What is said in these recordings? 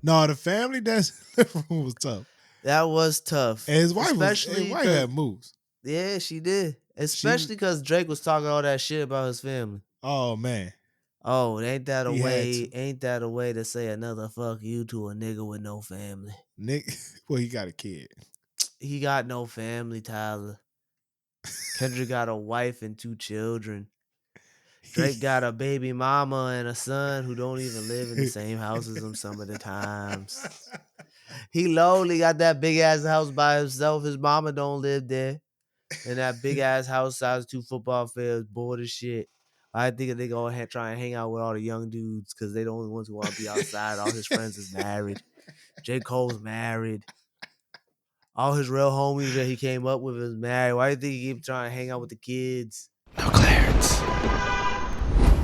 No, the family that's was tough. That was tough. And his Especially wife because, had moves. yeah, she did. She Especially because Drake was talking all that shit about his family. oh man. Oh, ain't that a He had way? to. Ain't that a way to say another fuck you to a nigga with no family? Nick well, he got a kid. He got no family, Tyler. Kendrick got a wife and 2 children. Drake got a baby mama and a son who don't even live in the same house as him some of the times. He lonely got that big ass house by himself. His mama don't live there. And that big ass house size 2 football fields, bored as shit. I think they go ahead try and hang out with all the young dudes because they the only ones who want to be outside. All his friends is married. J. Cole's married. All his real homies that he came up with is married. Why do you think he keep trying to hang out with the kids? No clearance.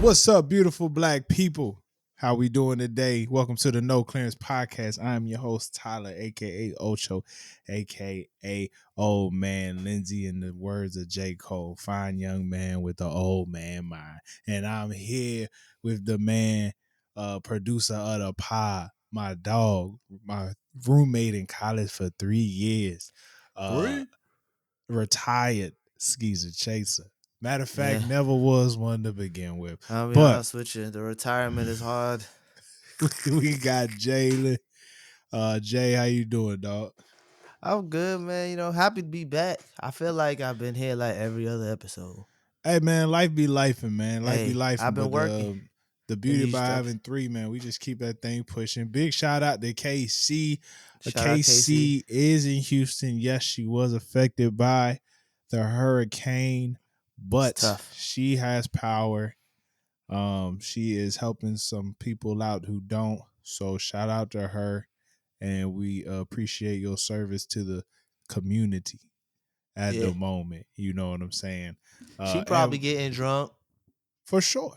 What's up, beautiful black people? How we doing today? Welcome to the No Clearance Podcast. I am your host, Tyler, aka Ocho, aka Old Man Lindsay, in the words of J. Cole, fine young man with the old man mind. And I'm here with the man, producer of the pod, my dog, my roommate in college for 3 years. Retired skeezer chaser. Matter of fact, never was one to begin with. I'll be but honest with you, the retirement is hard. we got Jalen. Jay, how you doing, dog? I'm good, man. Happy to be back. I feel like I've been here like every other episode. Hey, man, life be lifing, man. Life be lifing. I've been working. The beauty about having 3, man, we just keep that thing pushing. Big shout out to KC. KC is in Houston. Yes, she was affected by the hurricane, but she has power. She is helping some people out who don't. So shout out to her, and we appreciate your service to the community at the moment. You know what I'm saying? She probably getting drunk. For sure.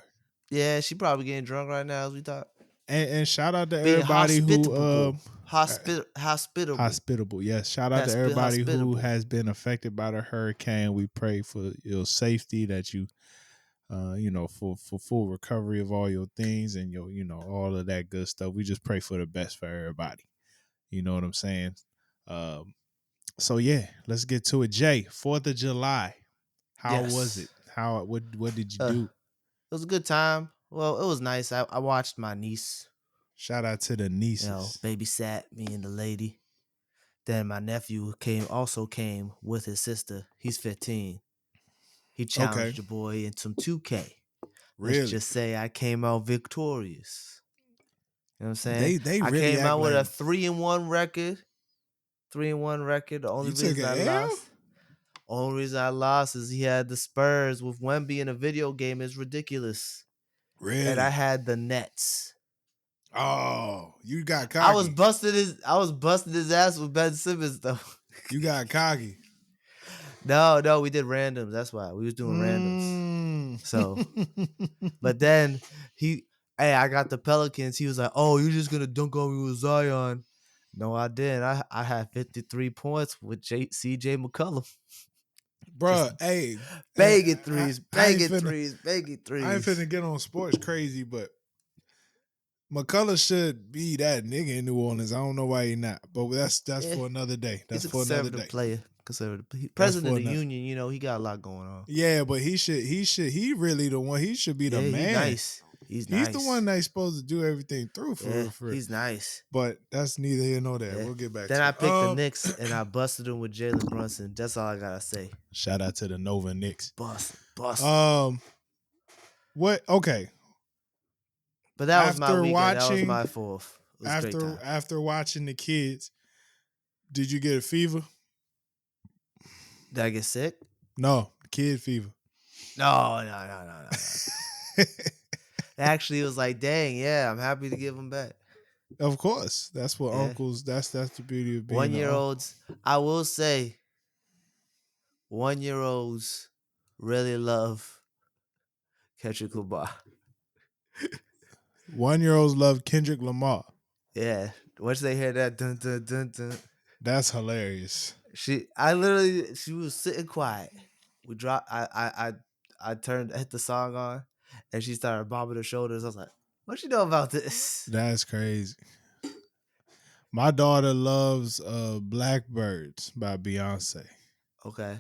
Yeah, she probably getting drunk right now as we talk. And shout out to everybody who hospitable. Yes, shout out to everybody who has been affected by the hurricane. We pray for your safety, that you for full recovery of all your things and your all of that good stuff. We just pray for the best for everybody. You know what I'm saying? So yeah, let's get to it. Jay, 4th of July. How was it? What did you do? It was a good time. Well, it was nice. I watched my niece. Shout out to the nieces. Babysat me and the lady. Then my nephew came with his sister. He's 15. He challenged the boy in some 2K. Really? Let's just say I came out victorious. You know what I'm saying? They I really came out with like... a 3-1 record. 3-1 record. The only reason I lost. Only reason I lost is he had the Spurs with Wemby in a video game is ridiculous. Really? And I had the Nets. Oh, you got cocky. I was busting his ass with Ben Simmons though. You got cocky. No, we did randoms. That's why we was doing randoms. So, but then I got the Pelicans. He was like, "Oh, you're just gonna dunk on me with Zion." No, I didn't. I had 53 points with CJ McCollum. Bruh, hey. Begging threes. I ain't finna get on sports crazy, but McCullough should be that nigga in New Orleans. I don't know why he not, but that's for another day. That's for another day. Conservative president of the union. He got a lot going on. Yeah, but he really the one. He should be the man. He's the one that's supposed to do everything through for He's nice. But that's neither here nor there. We'll get back to it. Then I picked the Knicks and I busted them with Jalen Brunson. That's all I gotta say. Shout out to the Nova Knicks. Bust. What? Okay. But that was my weekend. That was my 4th. After watching the kids, did you get a fever? Did I get sick? No, kid fever. No. Actually, it was like, dang, yeah, I'm happy to give them back. Of course. That's what uncles, that's the beauty of being 1-year-olds. I will say, 1-year-olds really love Kendrick Lamar. 1-year-olds love Kendrick Lamar. Yeah. Once they hear that dun dun dun dun. That's hilarious. She was sitting quiet. We dropped I hit the song on and she started bobbing her shoulders. I was like, what you know about this? That's crazy. My daughter loves Blackbirds by Beyonce. Okay.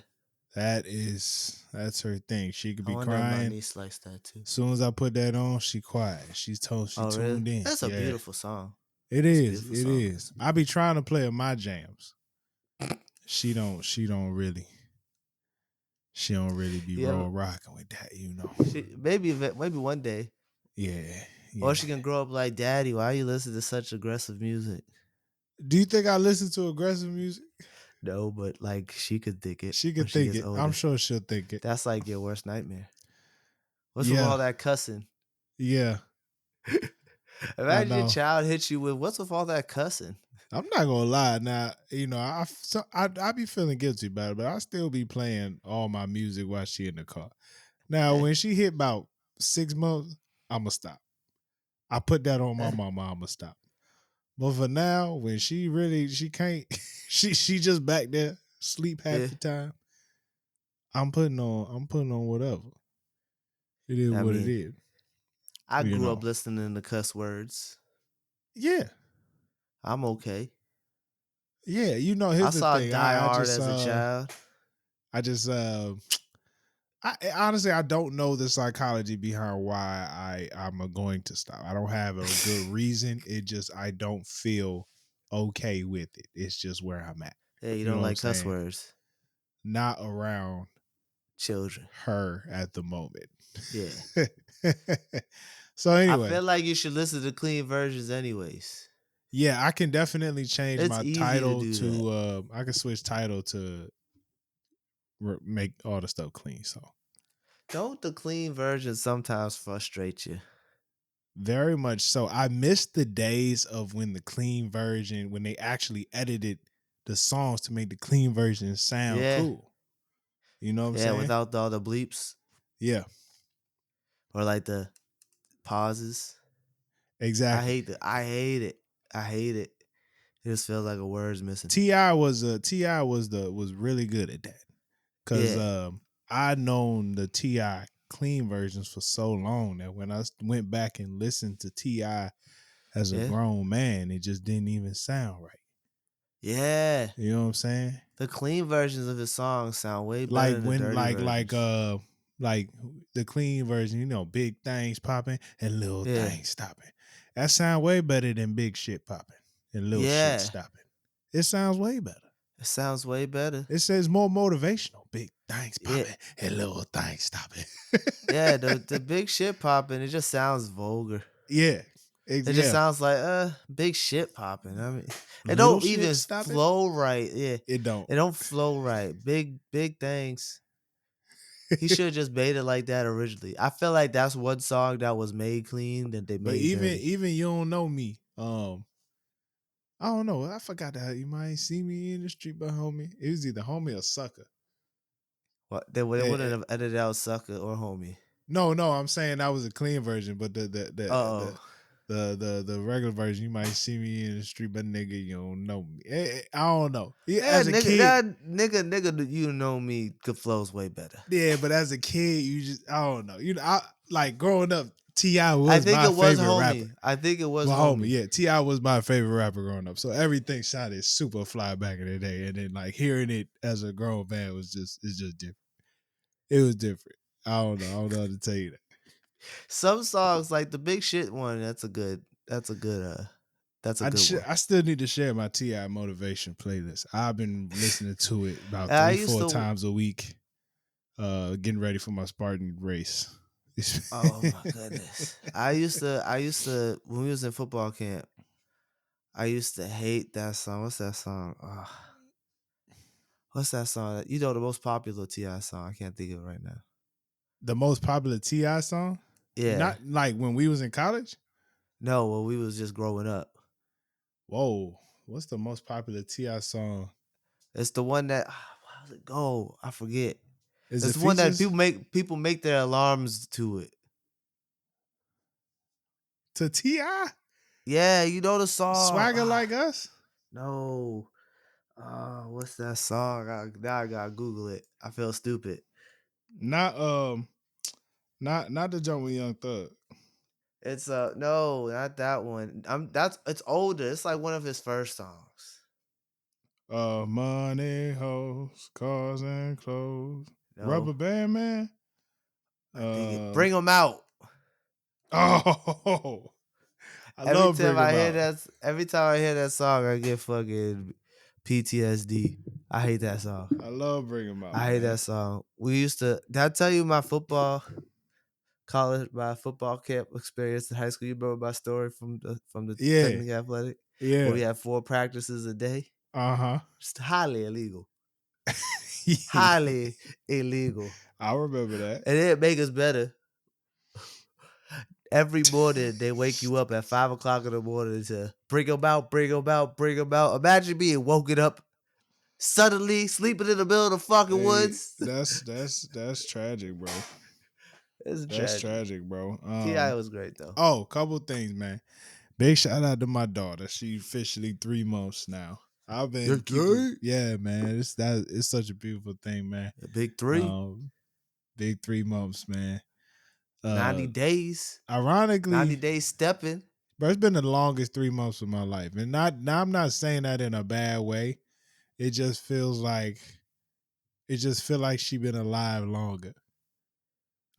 That's her thing. She could I be wonder if my crying. niece likes that too. As soon as I put that on, she quiet. She Oh, really? tuned in. That's a Yeah. beautiful song. It That's a is. beautiful It song. is. I be trying to play her my jams. She don't really be Yeah, raw rocking with that, you know. maybe one day. Yeah, Or yeah. she can grow up like, Daddy, why you listen to such aggressive music? Do you think I listen to aggressive music? No, but like she could think it She when could she think gets it. I'm older. sure she'll think it. That's like your worst nightmare. What's with Yeah, all that cussing? yeah. I Imagine your know. child hits you with what's with all that cussing? I'm not gonna lie. Now, I be feeling guilty about it, but I still be playing all my music while she in the car. Now, Eh, when she hit about 6 months, I'ma stop. I put that on my eh, mama. I'ma stop. But for now, when she can't, she just back there sleep half eh. the time. I'm putting on whatever. It is I what it mean, is. I You grew know. up listening to cuss words. Yeah, I'm okay. yeah. I Here's the saw thing. Die Hard as a child. I just honestly I don't know the psychology behind why I'm going to stop. I don't have a good reason. It just I don't feel okay with it. It's just where I'm at. Hey, you You know don't what I'm like cuss saying? words, Not around children. her at the moment. Yeah. So I anyway, feel like you should listen to clean versions anyways. yeah, I can definitely change It's my easy to title do that. to I can switch title to make all the stuff clean. So Don't the clean version sometimes frustrate you? very much so. I miss the days of when the clean version, when they actually edited the songs to make the clean version sound Yeah. cool. You know what I'm Yeah, saying? without all the bleeps Yeah, or like the pauses. exactly. I hate it. I hate it. It just feels like a word's missing. Ti was really good at that because Yeah. I known the Ti clean versions for so long that when I went back and listened to Ti as a Yeah. grown man, it just didn't even sound right. Yeah. You know what I'm saying? The clean versions of his songs sound way better Like than the when dirty versions. like the clean version, big things popping and little Yeah. things stopping. That sound way better than big shit popping and little shit Yeah. stopping. It sounds way better. It sounds way better. It says more motivational. Big things Yeah. popping and little things stopping. Yeah, the big shit popping, it just sounds vulgar. Yeah. It just Yeah. sounds like big shit popping. I mean, it Little don't shit even stopping. flow right. Yeah. It don't. It don't flow right. Big things. He should have just made it like that originally. I feel like that's one song that was made clean that they But made even dirty. even you don't know me. I don't know. I forgot that you might see me in the street, but homie, it was either homie or sucker. What they Eh, wouldn't eh, have edited out sucker or homie. no, I'm saying that was a clean version, but Oh. the regular version, you might see me in the street, but nigga, you don't know me. I don't know. Yeah, Yeah, as a nigga, kid, that nigga, that you know me could flows way better. yeah, but as a kid, you just I don't know. I like growing up. Ti I was think my it was favorite rapper. homie. I think it was My homie, homie. yeah, Ti was my favorite rapper growing up. So everything sounded super fly back in the day, and then like hearing it as a grown man it's just different. It was different. I don't know. I don't know how to tell you that. Some songs like the big shit one, that's a good one. I still need to share my Ti motivation playlist. I've been listening to it about And I three, used four to times a week. Getting ready for my Spartan race. Oh my goodness. I used to when we was in football camp, I used to hate that song. What's that song? What's that song? You know the most popular T.I. song. I can't think of it right now. The most popular Ti song, Yeah. not like when we was in college. No, when we was just growing up. Whoa, what's the most popular Ti song? It's the one that how does it go? I forget. Is It's it the one that features people make their alarms to it. to Ti? Yeah, you know the song. Swagger like us? No. What's that song? Now I gotta Google it. I feel stupid. Not not the jump with Young Thug. It's no, not that one. It's older. It's like one of his first songs. Money, hoes, cars, and clothes. No, Rubber Band Man. I think it. Uh Bring them out. oh, I love Bring 'Em Out. Every time I hear that song, I get fucking PTSD. I hate that song. I love Bring 'Em Out, I hate man. that song. We used to. Did I tell you my football camp experience in high school? You remember my story from the Yeah, technical athletic where yeah. we had 4 practices a day? Uh-huh. Just highly illegal. Yeah. Highly illegal. I remember that. And it make us better. Every morning they wake you up at 5 o'clock in the morning to bring them out, bring them out, bring them out. Imagine being woken up suddenly, sleeping in the middle of the fucking Hey, woods. that's tragic, bro. It's a That's tragedy. tragic, bro. Ti was great though. Couple things, man. Big shout out to my daughter. She officially 3 months now. I've been Big keeping, three, yeah, man. It's such a beautiful thing, man. a big 3, Um, big 3 months, man. 90 days, Ironically, 90 days stepping. bro, it's been the longest 3 months of my life, and not now. I'm not saying that in a bad way. It just feels like she been alive longer.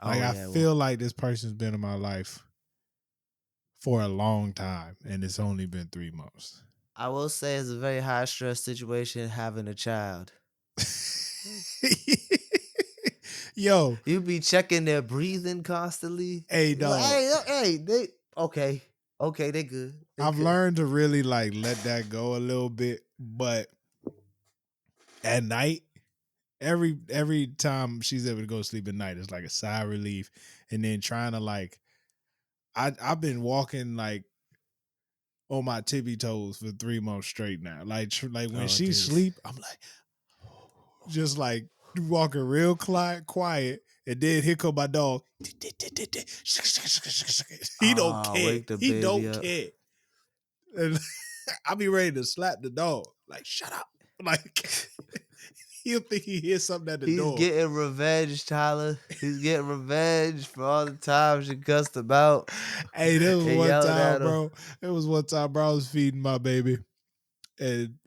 Like Oh I yeah, well, feel like this person's been in my life for a long time, and it's only been 3 months. I will say it's a very high stress situation having a child. Yo, You be checking their breathing constantly. hey You're like, dog, hey, they okay, they good, they I've good. learned to really like let that go a little bit, but at night, every time she's able to go to sleep at night, it's like a sigh of relief. And then trying to like, I've been walking like on my tippy toes for 3 months straight now. Like when Oh, she days. sleep, I'm like, just like walking real quiet, and then here come my dog. He don't Oh, care. wake the He baby don't up. care. And I be ready to slap the dog. Like, shut up. Like he'll think he hears something at the He's door. getting revenge, Tyler. He's getting revenge for all the times you cussed him out Hey, there was and one yelled time, at him. bro. There was one time, bro. I was feeding my baby, and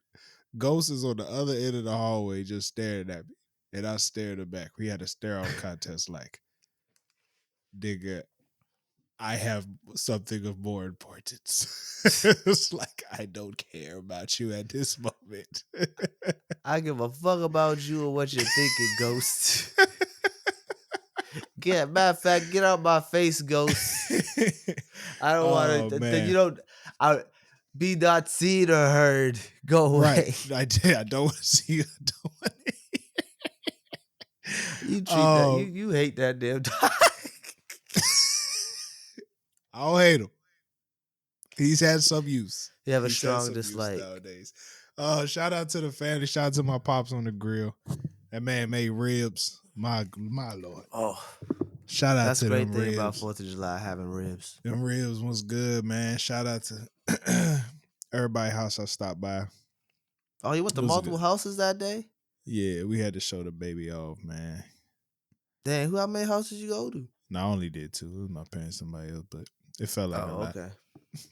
Ghost is on the other end of the hallway just staring at me. And I stared her back. We had a stare off contest like, nigga, I have something of more importance. It's like, I don't care about you at this moment. I give a fuck about you and what you're thinking, Ghost. Matter of fact, get out my face, Ghost. I don't Oh want to. You man. don't. I be not seen or heard. Go Right. away. I did. I don't want to see you. I don't want You treat that. to. You hate that damn dog. I don't hate him. He's had some use. You have a He's had strong some use dislike. nowadays. Shout out to the family. Shout out to my pops on the grill. That man made ribs. My lord. Oh, Shout out that's to the great them thing about ribs. 4th of July, having ribs. Them ribs was good, man. Shout out to everybody house I stopped by. Oh, you went It to was a good. multiple houses that day? Yeah, we had to show the baby off, man. Dang, how many houses you go to? No, I only did two. It was my parents, somebody else, but it felt like a Oh, lot. okay.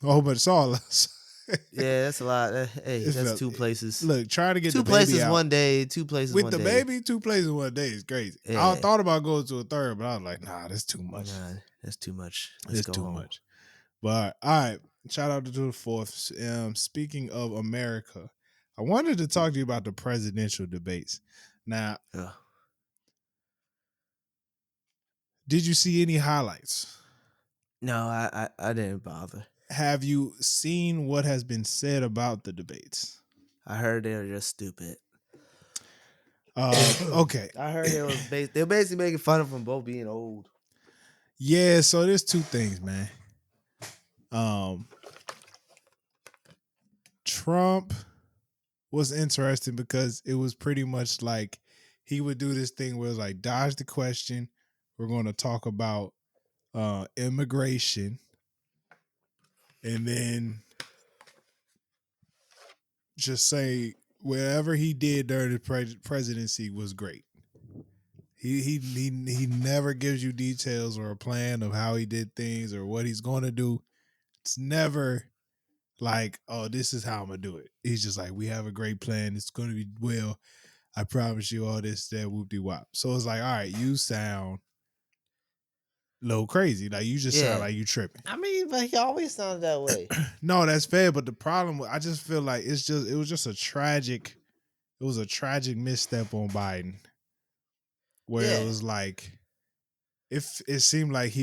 Oh, but it's all us. Yeah, that's a lot. Hey, It that's felt. 2 places. Look, trying to get 2 the baby places out one day. 2 places with one the day. baby, 2 places in one day is crazy. I Yeah. thought about going to a third, but I was like, nah, that's too much. Nah, that's too much. Let's It's go too home. much. But all right, shout out to the fourth. Speaking of America, I wanted to talk to you about the presidential debates. Now, Ugh. did you see any highlights? No, I didn't bother. Have you seen what has been said about the debates? I heard they were just stupid. Okay. I heard they're basically making fun of them both being old. Yeah, so there's two things, man. Trump was interesting because it was pretty much like he would do this thing where it's like dodge the question. We're going to talk about immigration, and then just say whatever he did during the presidency was great. He never gives you details or a plan of how he did things or what he's going to do. It's never like, oh, this is how I'm gonna do it. He's just like, we have a great plan. It's going to be well. I promise you all this, that, whoop de wop. So it's like, all right, you sound a little crazy. Like you just sound Yeah. like you tripping. I mean, but he always sounded that way. No, that's fair. But the problem, I just feel like it was just a tragic. It was a tragic misstep on Biden, where it Yeah. was like, if it seemed like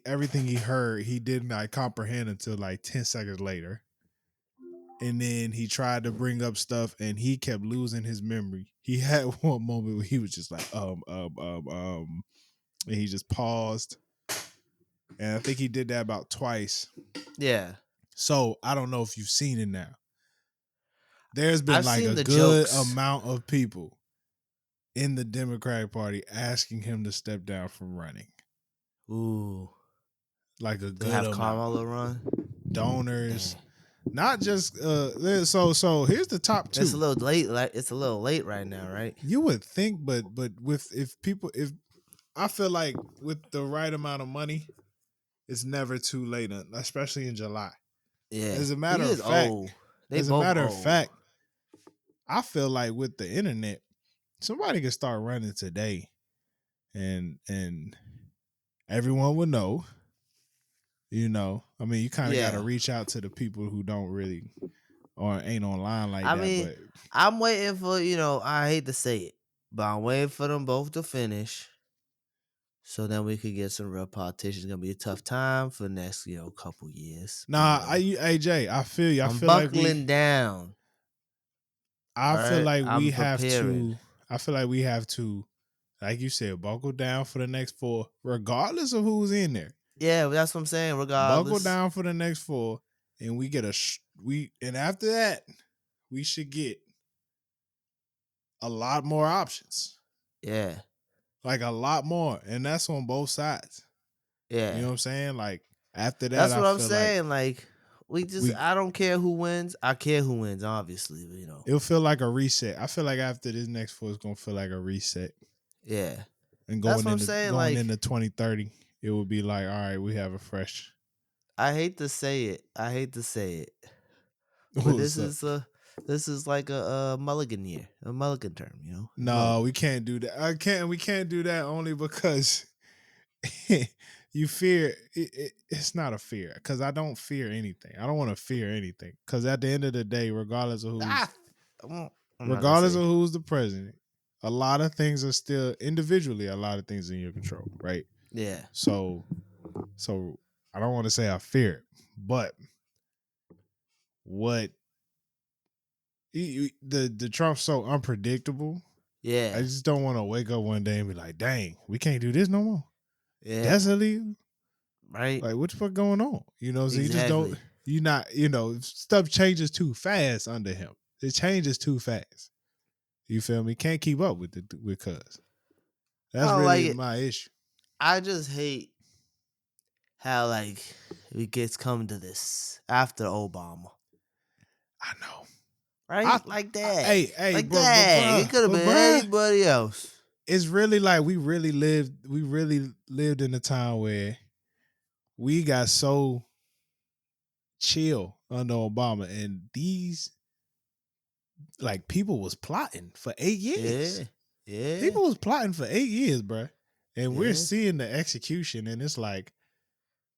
everything he heard, he did not comprehend until like 10 seconds later. And then he tried to bring up stuff and he kept losing his memory. He had one moment where he was just like, and he just paused. And I think he did that about twice. Yeah. So I don't know if you've seen it now. There's been I've like seen a the good jokes. amount of people in the Democratic Party asking him to step down from running. Ooh. Like a To good have amount. Kamala run. Donors. Dang. Not just so here's the top two. It's a little late. Like it's a little late right now, right? You would think, but if I feel like with the right amount of money, it's never too late, especially in July. Yeah. As a He matter of is fact, old. They both old. I feel like with the internet, somebody could start running today, and everyone would know. You know, I mean, you kind of got to Yeah. reach out to the people who don't really or ain't online like I that. mean, But I'm waiting for, I hate to say it, but I'm waiting for them both to finish. So then we could get some real politicians. It's gonna be a tough time for the next, couple years. nah, AJ, I feel you. I'm buckling down. I All feel right. like we I'm have preparing. to. I feel like we have to, like you said, buckle down for the next four, regardless of who's in there. Yeah, that's what I'm saying. Buckle Regardless. down for the next four, and we get and after that, we should get a lot more options, Yeah. like a lot more, and that's on both sides. You know Yeah. what I'm saying? Like after that, That's I what I'm feel like saying. Like, I don't care who wins. I care who wins, obviously, but. it'll feel like a reset. I feel like after this next four, it's gonna feel like a reset. Yeah. And That's what I'm saying. going Like, into 2030, it would be like, all right, we have a fresh. I hate to say it. But What's up? this is like a mulligan year, a mulligan term, No, we can't do that. We can't do that only because you fear. It's not a fear because I don't fear anything. I don't want to fear anything because at the end of the day, regardless of I'm not gonna say. who's the president, a lot of things are still individually. A lot of things in your control, right? Yeah. So I don't want to say I fear it, but what the Trump's so unpredictable. I Yeah. just don't want to wake up one day and be like, dang, we can't do this no more. Yeah. That's illegal. Right. Like, what the fuck going on? So you just don't, Exactly. stuff changes too fast under him. It changes too fast. You feel me? Can't keep up with cuz. I That's don't like really it. my issue. I just hate how it gets come to this after Obama. I know. Right? Like that. Hey, Like bro, that. It could have been bruh, anybody else. it's really like we really lived in a time where we got so chill under Obama, and these like people was plotting for 8 years. Yeah. Yeah. People was plotting for 8 years, bro. And we're Yeah. seeing the execution, and it's like,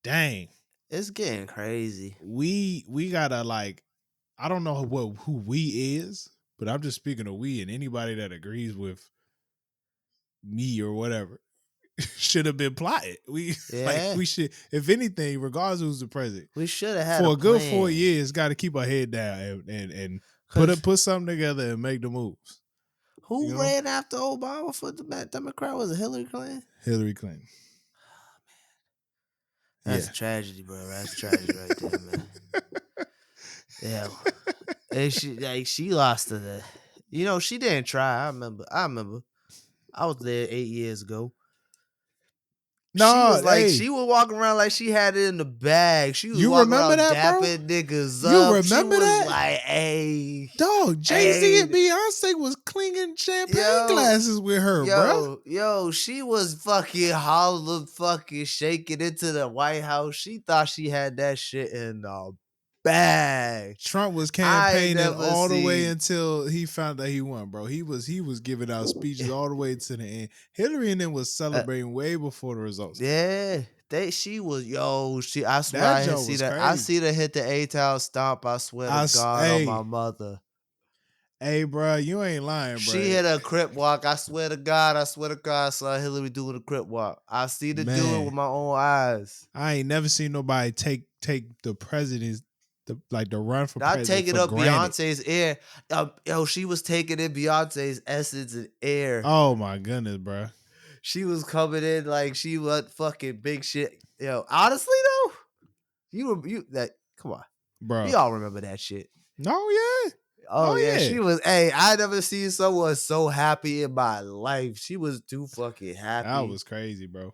dang, It's getting crazy. we gotta like, I don't know who we is, but I'm just speaking of we and anybody that agrees with me or whatever should have been plotted. Yeah. We should, if anything, regardless of who's the president, We should have had for a a good 4 plan. years, got to keep our head down and Cause put something together and make the moves. who ran after Obama for the Democrat? Was it Hillary Clinton? Hillary Clinton. That's Yeah. a tragedy, bro. That's a tragedy right there, man. Yeah. And she lost to the she didn't try. I remember. I was there 8 years ago. No, She hey, was walking around like she had it in the bag. She was you walking remember around that, bro? dapping niggas You up. She remember was that? like, hey, Dog, Jay-Z and hey, Beyonce was clinking champagne yo, glasses with her, bruh. yo, she was fucking hollering, fucking shaking into the White House. She thought she had that shit in the bag. Trump was I ain't campaigning never all the way seen. until he found out he won, bro. He was giving out speeches all the way to the end. Hillary and them was Uh, celebrating way before the results came. yeah, she was she. I swear That I had joke seen was that. I crazy. see her hit the A-Town stomp. I swear to God on my Hey, mother. hey, bro, you ain't lying, She bro. hit a crip walk. I swear to God. I swear to God. I saw Hillary doing a crip walk. I see her do it with Man, my own eyes. I ain't never seen nobody take the president's the run for Not president taking for up granted. Beyonce's air. Yo, she was taking in Beyonce's essence and air. Oh my goodness, bro. She was coming in like she was fucking big shit. Yo, honestly though, you that come on. We Bro. all remember that shit. No, yeah. Oh Oh yeah, yeah. she was. Hey, I never seen someone so happy in my life. She was too fucking That happy. was crazy, bro.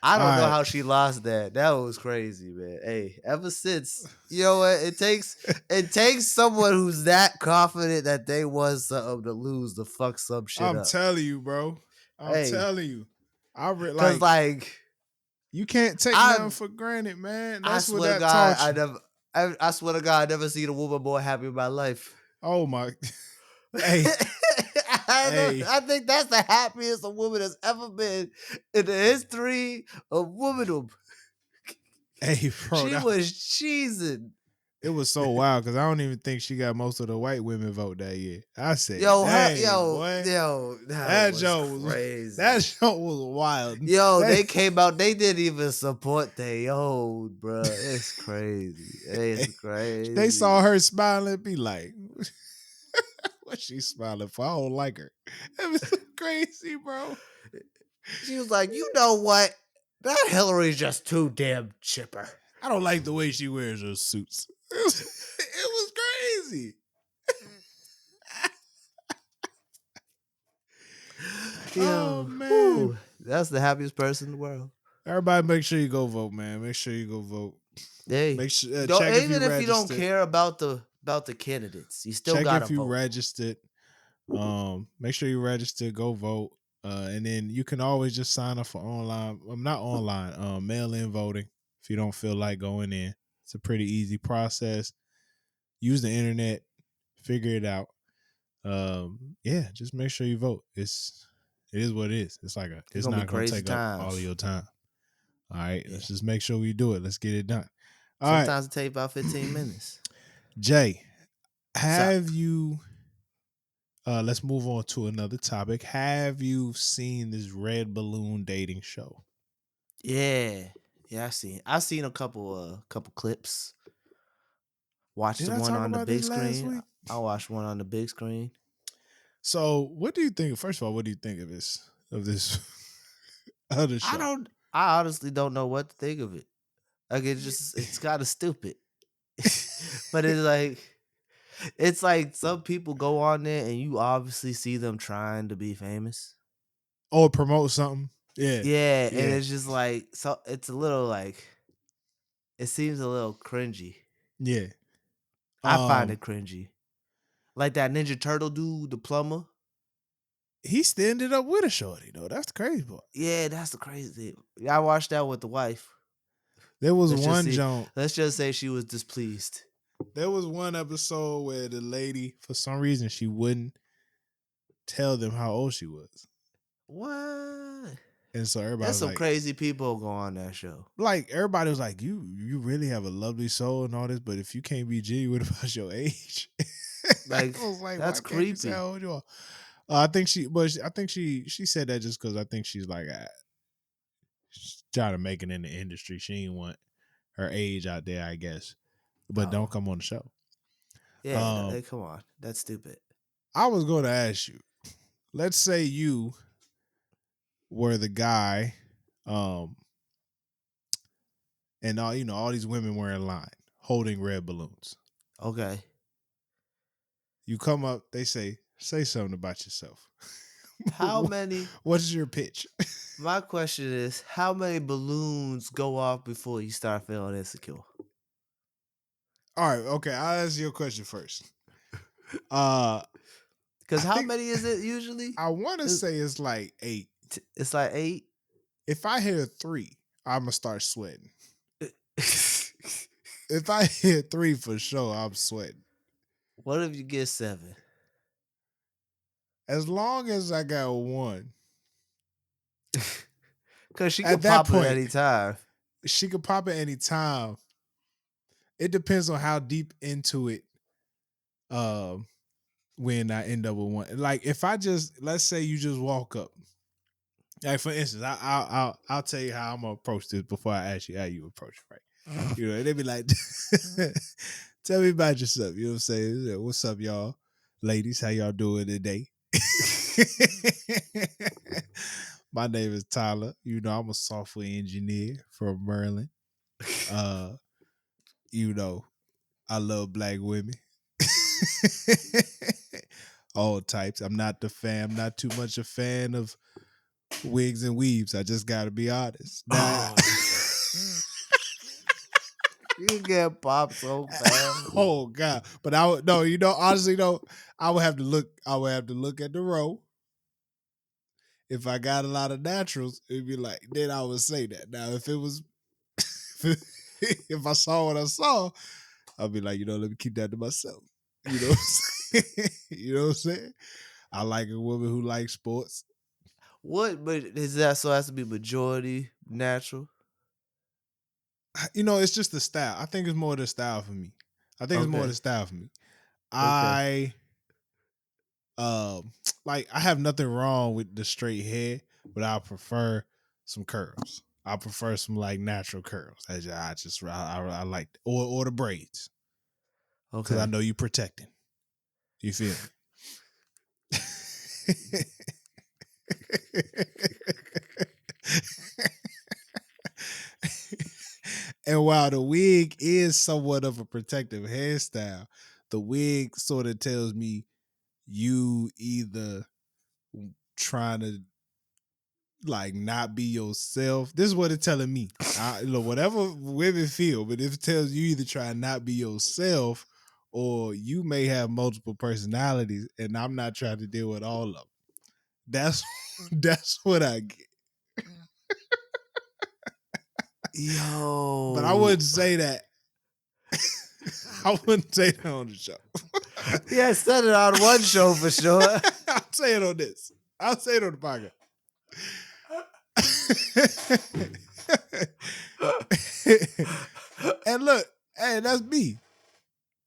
I All don't know right. how she lost that. That was crazy, man. Hey, ever since you know what it takes someone who's that confident that they was something to lose to fuck some shit I'm up. telling you, bro. I'm Hey, telling you. cause like You can't take I nothing for granted, man. I That's what swear to that God, taught you. I swear to God, I never seen a woman more happy in my life. Oh my. Hey, hey, I think that's the happiest a woman has ever been in the history of womandom. hey, bro. She was cheesing. It was so wild because I don't even think she got most of the white women vote that year. I said, Yo, dang, boy. that That was joke was that crazy. joke was wild. Yo, That, they came out. They didn't even support they own, bro. It's crazy. It's they saw crazy. her smiling, be like, what she smiling for? I don't like her. It was so crazy, bro. She was like, you know what? That Hillary's just too damn chipper. I don't like the way she wears her suits. It was crazy. Oh Yo, man. whew, that's the happiest person in the world. Everybody make sure you go vote, man. Make sure you go vote. Hey, Make sure don't check if you even if you don't registered. care about the candidates, you still Check gotta if you vote. registered. Make sure you register, go vote. And then you can always just sign up for online. Not online, mail in voting if you don't feel like going in. It's a pretty easy process. Use the internet, figure it out. Yeah, just make sure you vote. It is what it is. It's It's gonna be not gonna crazy take up all of times. your time. All right. Yeah. Let's just make sure we do it. Let's get it done. All right. Sometimes it takes about 15 minutes. Jay, So have you let's move on to another topic. Have you seen this red balloon dating show? yeah. Yeah, I seen a couple clips. Watched Did the I one talk on the about big this last screen. week? I watched one on the big screen. So, what do you think? First of all, what do you think of this other show? I honestly don't know what to think of it. Like it's kind of stupid. But it's like some people go on there and you obviously see them trying to be famous. Or promote something? Yeah. Yeah, and Yeah. it's just like so it's a little like it seems a little cringy. Yeah. I find Um it cringy. Like that Ninja Turtle dude, the plumber. he still ended up with a shorty though. That's the crazy part. Yeah, that's the crazy thing. Yeah, I watched that with the wife. There was Let's just one see. joint. Let's just say she was displeased. There was one episode where the lady, for some reason, she wouldn't tell them how old she was. What? And so everybody There's was some like, crazy people go on that show. everybody was like, you really have a lovely soul and all this, but if you can't be genuine about your age, I Like was like, why that's can't you say creepy. how old you are? I think she said that just because I think she's like, she's trying to make it in the industry. She didn't want her age out there, I guess. But don't Oh come on the show. yeah, Um, hey, come on, that's stupid. I was going to ask you. Let's say you were the guy, um, and all these women were in line holding red balloons. Okay. You come up, they say something about yourself. How many? What's your pitch? My question is, how many balloons go off before you start feeling insecure? All right, okay. I'll answer your question first. I Because how think many is it usually? I want to say it's like 8. It's like 8. If I hit a 3, I'm gonna start sweating. If I hit 3 for sure, I'm sweating. What if you get 7? As long as I got 1, Because she at could that pop it at point, any time. she could pop at any time. It depends on how deep into it. Um, when I end up with one, like if I just let's say you just walk up. Like for instance, I'll tell you how I'm gonna approach this before I ask you how you approach it, right? You know, they be like, "Tell me about yourself." You know what I'm saying? What's up, y'all, ladies? How y'all doing today? My name is Tyler. You know, I'm a software engineer from Maryland. Uh, you know, I love black women. All types. I'm not not too much a fan of wigs and weaves. I just gotta be honest. Now, You get popped so fast. oh God. But I would no, you know, honestly though, I would have to look at the row. If I got a lot of naturals, it'd be like, then I would say that. Now if it was if I saw what I saw, I'd be like, you know, let me keep that to myself. You know what I'm saying? You know what I'm saying? I like a woman who likes sports. What? But is that so? It has to be majority natural. You know, it's just the style. I think it's more the style for me. I think it's more the Okay. style for me. Okay. I like I have nothing wrong with the straight hair, but I prefer some curls. I prefer some like natural curls. I like or the braids because I Okay. know you protecting. You feel me? And while the wig is somewhat of a protective hairstyle, the wig sort of tells me you either trying to like not be yourself. This is what it's telling me. Whatever women feel, but if it tells you either try and not be yourself or you may have multiple personalities, and I'm not trying to deal with all of them. That's that's what I get. But I Yo. wouldn't say that. I wouldn't say that on the show. Yeah, I said it on one show for sure. I'll say it on this. I'll say it on the podcast. And look, hey, that's me.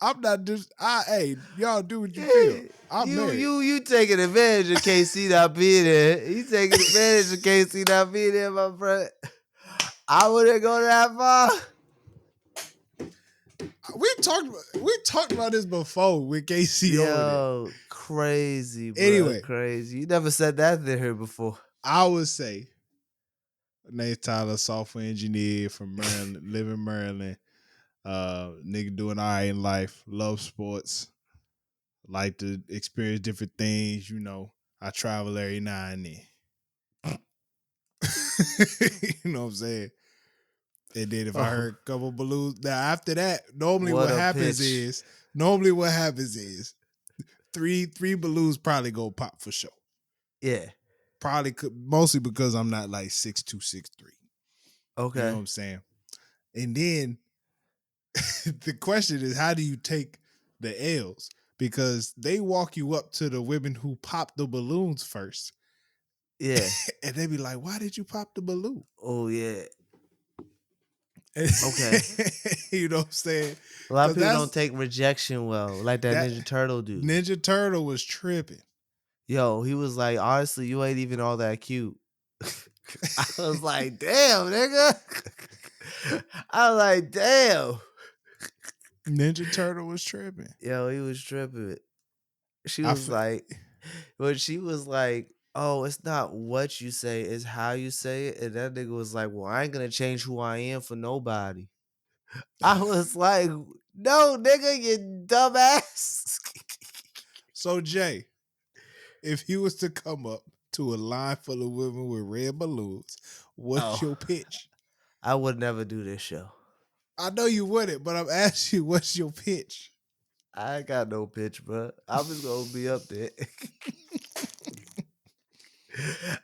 I'm not just hey, y'all do what you feel. I'm married. You taking advantage of KC not being there. You taking advantage of KC not being there, my friend. I wouldn't go that far. We talked about this before with KC over there. Yo, crazy, bro. Anyway, Crazy. You never said that to her before. I would say name's Tyler, software engineer from Maryland, live in Maryland. Nigga doing all right in life, love sports, like to experience different things, you know. I travel every now and then. You know what I'm saying? And then if I Oh, heard a couple balloons, now after that, normally what what a happens pitch. is three balloons probably go pop for sure. Yeah. Probably mostly because I'm not like 6'2", 6'3". You know what Okay. I'm saying? And then the question is, how do you take the L's? Because they walk you up to the women who pop the balloons first, Yeah. and they be like, "Why did you pop the balloon?" Oh, yeah. Okay. You know what I'm saying? A lot of Because people don't take rejection well, like that that Ninja Turtle dude. Ninja Turtle was tripping. Yo, he was like, honestly, you ain't even all that cute. I was like, damn, nigga. I was like, damn. Ninja Turtle was tripping. Yo, he was tripping. She I was f- like, but she was like, oh, it's not what you say, it's how you say it. And that nigga was like, well, I ain't gonna change who I am for nobody. I was like, no, nigga, you dumbass. So Jay, if he was to come up to a line full of women with red balloons. What's your Oh, pitch? I would never do this show. I know you wouldn't, but I'm asking you, what's your pitch? I ain't got no pitch, bro. I'm just gonna be up there.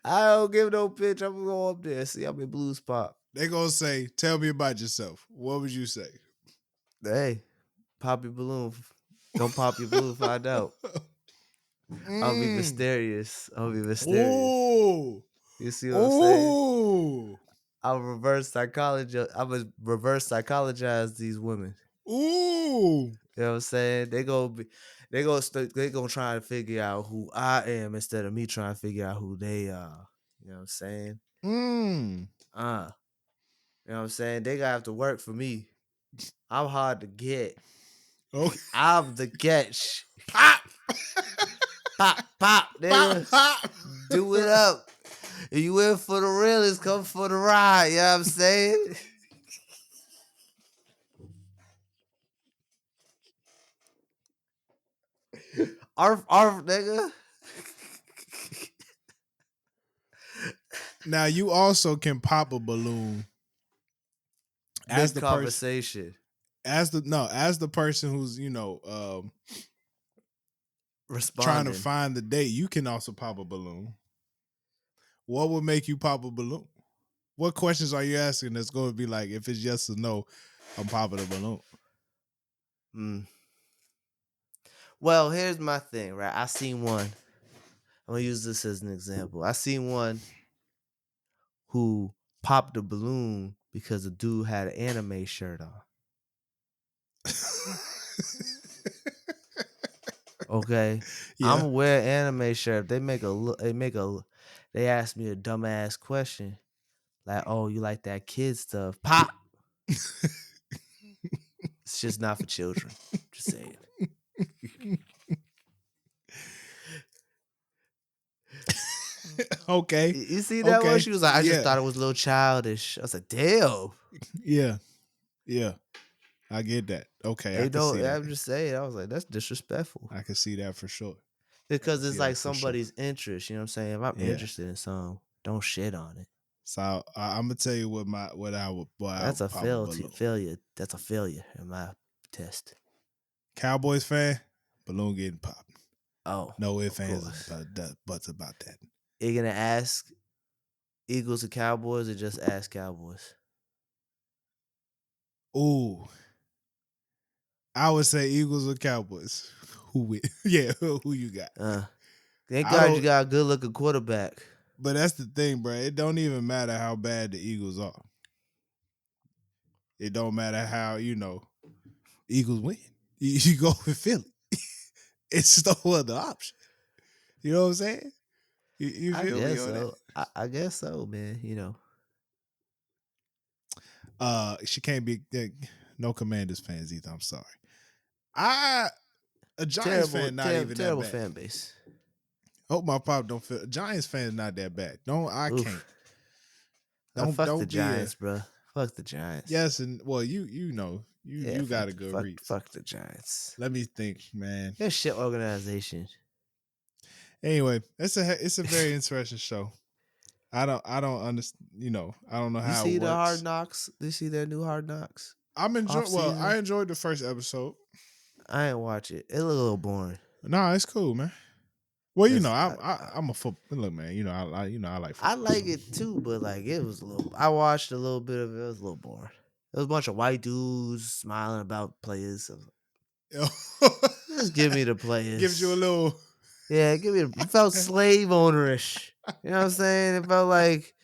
I don't give no pitch. I'm gonna go up there. See, I'm in Blues Pop. They gonna say, "Tell me about yourself." What would you say? Hey, pop your balloon. Don't pop your balloon. Find out. I'll be mysterious. I'll be mysterious. Oh, You see what I'm saying? oh, I'll reverse psychology. I'm gonna reverse psychologize these women. ooh. You know what I'm saying? They gonna try to figure out who I am instead of me trying to figure out who they are. You know what I'm saying? Mm. You know what I'm saying? They gotta have to work for me. I'm hard to get. Okay. I'm the catch. Pop, Pop, pop, pop, nigga. pop. Do it up. If you in for the realest, come for the ride. You know what I'm saying? Arf, nigga. Now you also can pop a balloon as Mid the person, conversation. as the person who's trying to Responding. find the date. You can also pop a balloon. What would make you pop a balloon? What questions are you asking that's going to be like, if it's yes or no, I'm popping a balloon? Mm. Well, here's my thing, right? I seen one. I'm gonna use this as an example. I seen one who popped a balloon because the dude had an anime shirt on. Okay, I'm Yeah. gonna wear an anime shirt. They ask me a dumbass question like, "Oh, you like that kid stuff?" Pop. It's just not for children. Just saying. Okay. You see that one? Okay. She was like, "I just Yeah. thought it was a little childish." I was like, "Damn." Yeah. Yeah. I get that. Okay. I Hey, can no, see that. I'm just saying. I was like, "That's disrespectful." I can see that for sure. Because it's See like that for sure. somebody's interest. You know what I'm saying? If I'm Yeah. interested in something, don't shit on it. So I'm gonna tell you what I would That's a pop a balloon. failure. That's a failure in my test. Cowboys fan, balloon getting popped. Oh, No ifs, of ands, course. buts about that. You're gonna ask Eagles or Cowboys, or just ask Cowboys? Ooh, I would say Eagles or Cowboys. Who win? Yeah, who you got? Thank I God you don't. got a good looking quarterback. But that's the thing, bro. It don't even matter how bad the Eagles are. It don't matter how Eagles win. You go with Philly. It's no other option. You know what I'm saying? You I feel me guess on that? so. I guess so, man. You know, She can't be no Commanders fans either. I'm sorry. I a Giants fan not even that terrible bad. fan base. Hope my pop don't feel Giants fan not that bad. I can't. Oof. Fuck the Don't be a Giants, bro. Fuck the Giants. yes and well you know Yeah, you got a good reason. fuck the Giants. Let me think, man. They're shit organization. Anyway, it's a very interesting show. I don't understand. I don't know You how it see the Hard works. Knocks? Do you see their new Hard Knocks I'm off enjoy. Well, season? I enjoyed the first episode. I ain't watch it. It look a little boring. Nah, it's cool, man. Well, Cause I'm a foot. Look, man. I like I football. like it too, but like it was a little. I watched a little bit of it. It was a little boring. It was a bunch of white dudes smiling about players. I was like, just give me the Gives you a players. little. Yeah, give me. It felt slave ownerish. You know what I'm saying? It felt like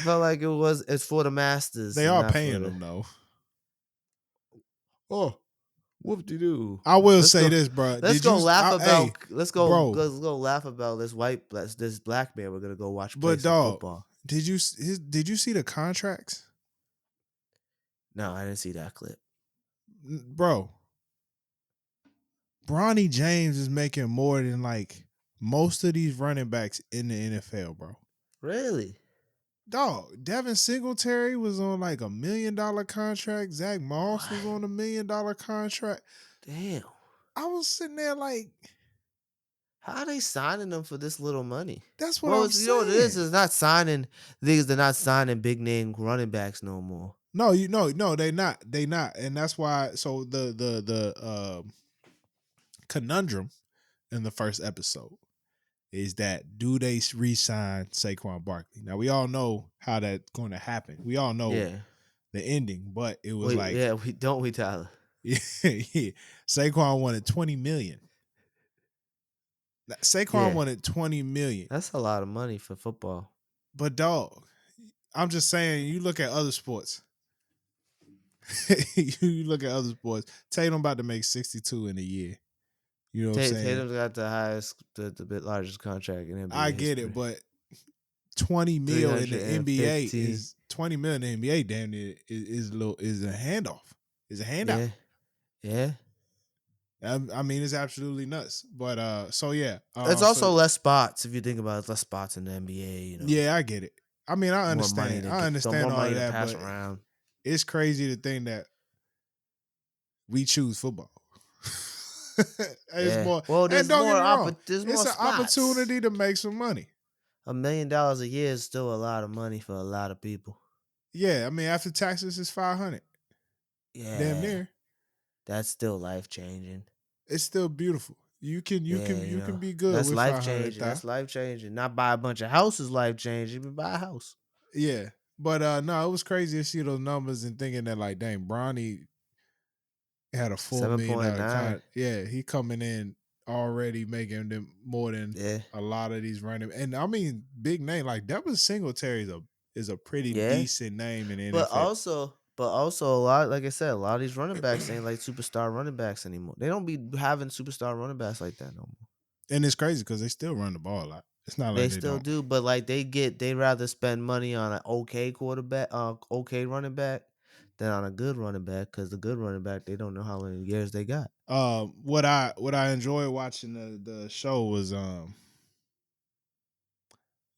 it's for the masters They and are not for paying the. them though. Oh, whoop de doo. I will Let's say go. this, bro. Let's Did go you? laugh Hey, about. bro. Let's go laugh about this black man. We're gonna go watch play But some dog, football. did you see the contracts, No, I didn't see that clip. bro? Bronny James is making more than like most of these running backs in the NFL, bro. Really? Dog, Devin Singletary was on like $1 million contract. Zach Moss was What? on $1 million contract. Damn. I was sitting there like, How are they signing them for this little money? That's what Well, I'm it's, you know what it is? saying. It's not signing niggas. They're not signing big name running backs no more. No, no, they not, and that's why. So the conundrum in the first episode is that do they re-sign Saquon Barkley? Now we all know how that's going to happen. We all know Yeah. the ending, but it was Wait. like, Yeah. We don't. We Tyler. yeah, Saquon wanted 20 million. Saquon Yeah. wanted 20 million, That's a lot of money for football. but dog, I'm just saying. You look at other sports. You look at other sports. Tatum about to make 62 in a year. You know what I'm saying? Tatum's got the highest, the bit largest contract in I NBA get it, history. but 20 mil in the NBA 350. is 20 mil in the NBA. Damn near is a little is a handoff. Is a handout. Yeah. Yeah. I mean, it's absolutely nuts. But so yeah, It's so also less spots if you think about it. Less spots in the NBA. You know, yeah, I get it. I mean, I more money understand. to I get, the more understand all of money to that, pass but around. it's crazy to think that we choose football. It's Yeah. more, Well, and there's don't get more me wrong, there's more it's an spots. opportunity to make some money. $1 million a year is still a lot of money for a lot of people. Yeah, I mean, after taxes, it's 500. Damn Yeah. near. That's still life changing. It's still beautiful. Yeah, You can be good that's with life 500. changing. That's life changing. Not buy a bunch of houses, life changing, but buy a house. Yeah. But no, it was crazy to see those numbers and thinking that like, dang, Bronny had a $4 million 7.9. contract. Yeah, he coming in already making them more than Yeah. a lot of these running. And I mean, big name like Devin Singletary is a pretty Yeah. decent name in the But NFL. also a lot, like I said, a lot of these running backs ain't like superstar running backs anymore. They don't be having superstar running backs like that no more. And it's crazy because they still run the ball a lot. It's not They like they still don't. do, but like they rather spend money on an okay quarterback, okay running back, than on a good running back, because the good running back they don't know how many years they got. What I enjoyed watching the show was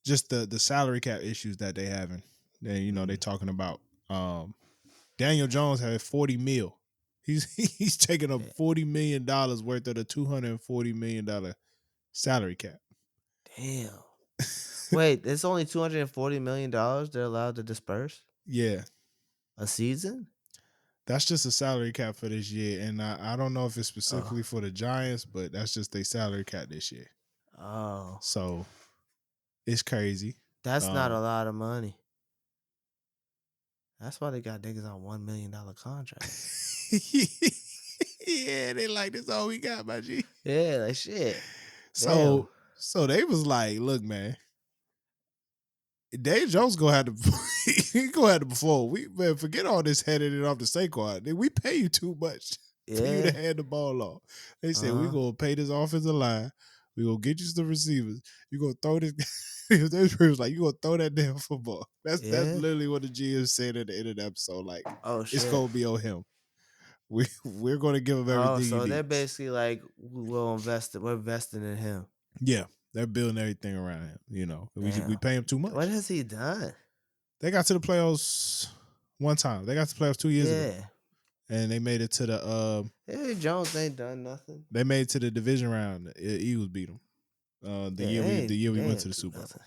just the salary cap issues that they having. They talking about Daniel Jones had 40 mil. He's taking up Yeah. $40 million worth of the $240 million salary cap. Damn. Wait, it's only $240 million they're allowed to disperse Yeah, a season. that's just a salary cap for this year, and I don't know if it's Oh, specifically for the Giants, but that's just their salary cap this year. oh, So it's crazy. that's not a Um, lot of money. That's why they got niggas on $1 million contracts. yeah, they like this all we got, my G. Yeah, like shit. Damn. So they was like, look, man, Dave Jones gonna have to he gonna have to perform. We man, forget all this handing it off to Saquon. We pay you too much for you to Yeah. hand the ball off. They said we Uh-huh. gonna pay this offensive line. We gonna get you some receivers. You gonna throw this. They was like you gonna throw that damn football. That's Yeah. literally what the GM said at the end of the episode. Like Oh it's shit. gonna be on him. We're gonna give him Oh, everything he so they're needs. basically like, we're investing in him. Yeah, they're building everything around him. We Damn. pay him too What much. has he done? They got to the playoffs one time. They got to the playoffs 2 years ago, Yeah. and they made it to the Hey, Jones ain't done nothing. they made it to the division round. The Eagles beat them. Yeah, The year we they went to ain't the do Super Bowl. nothing.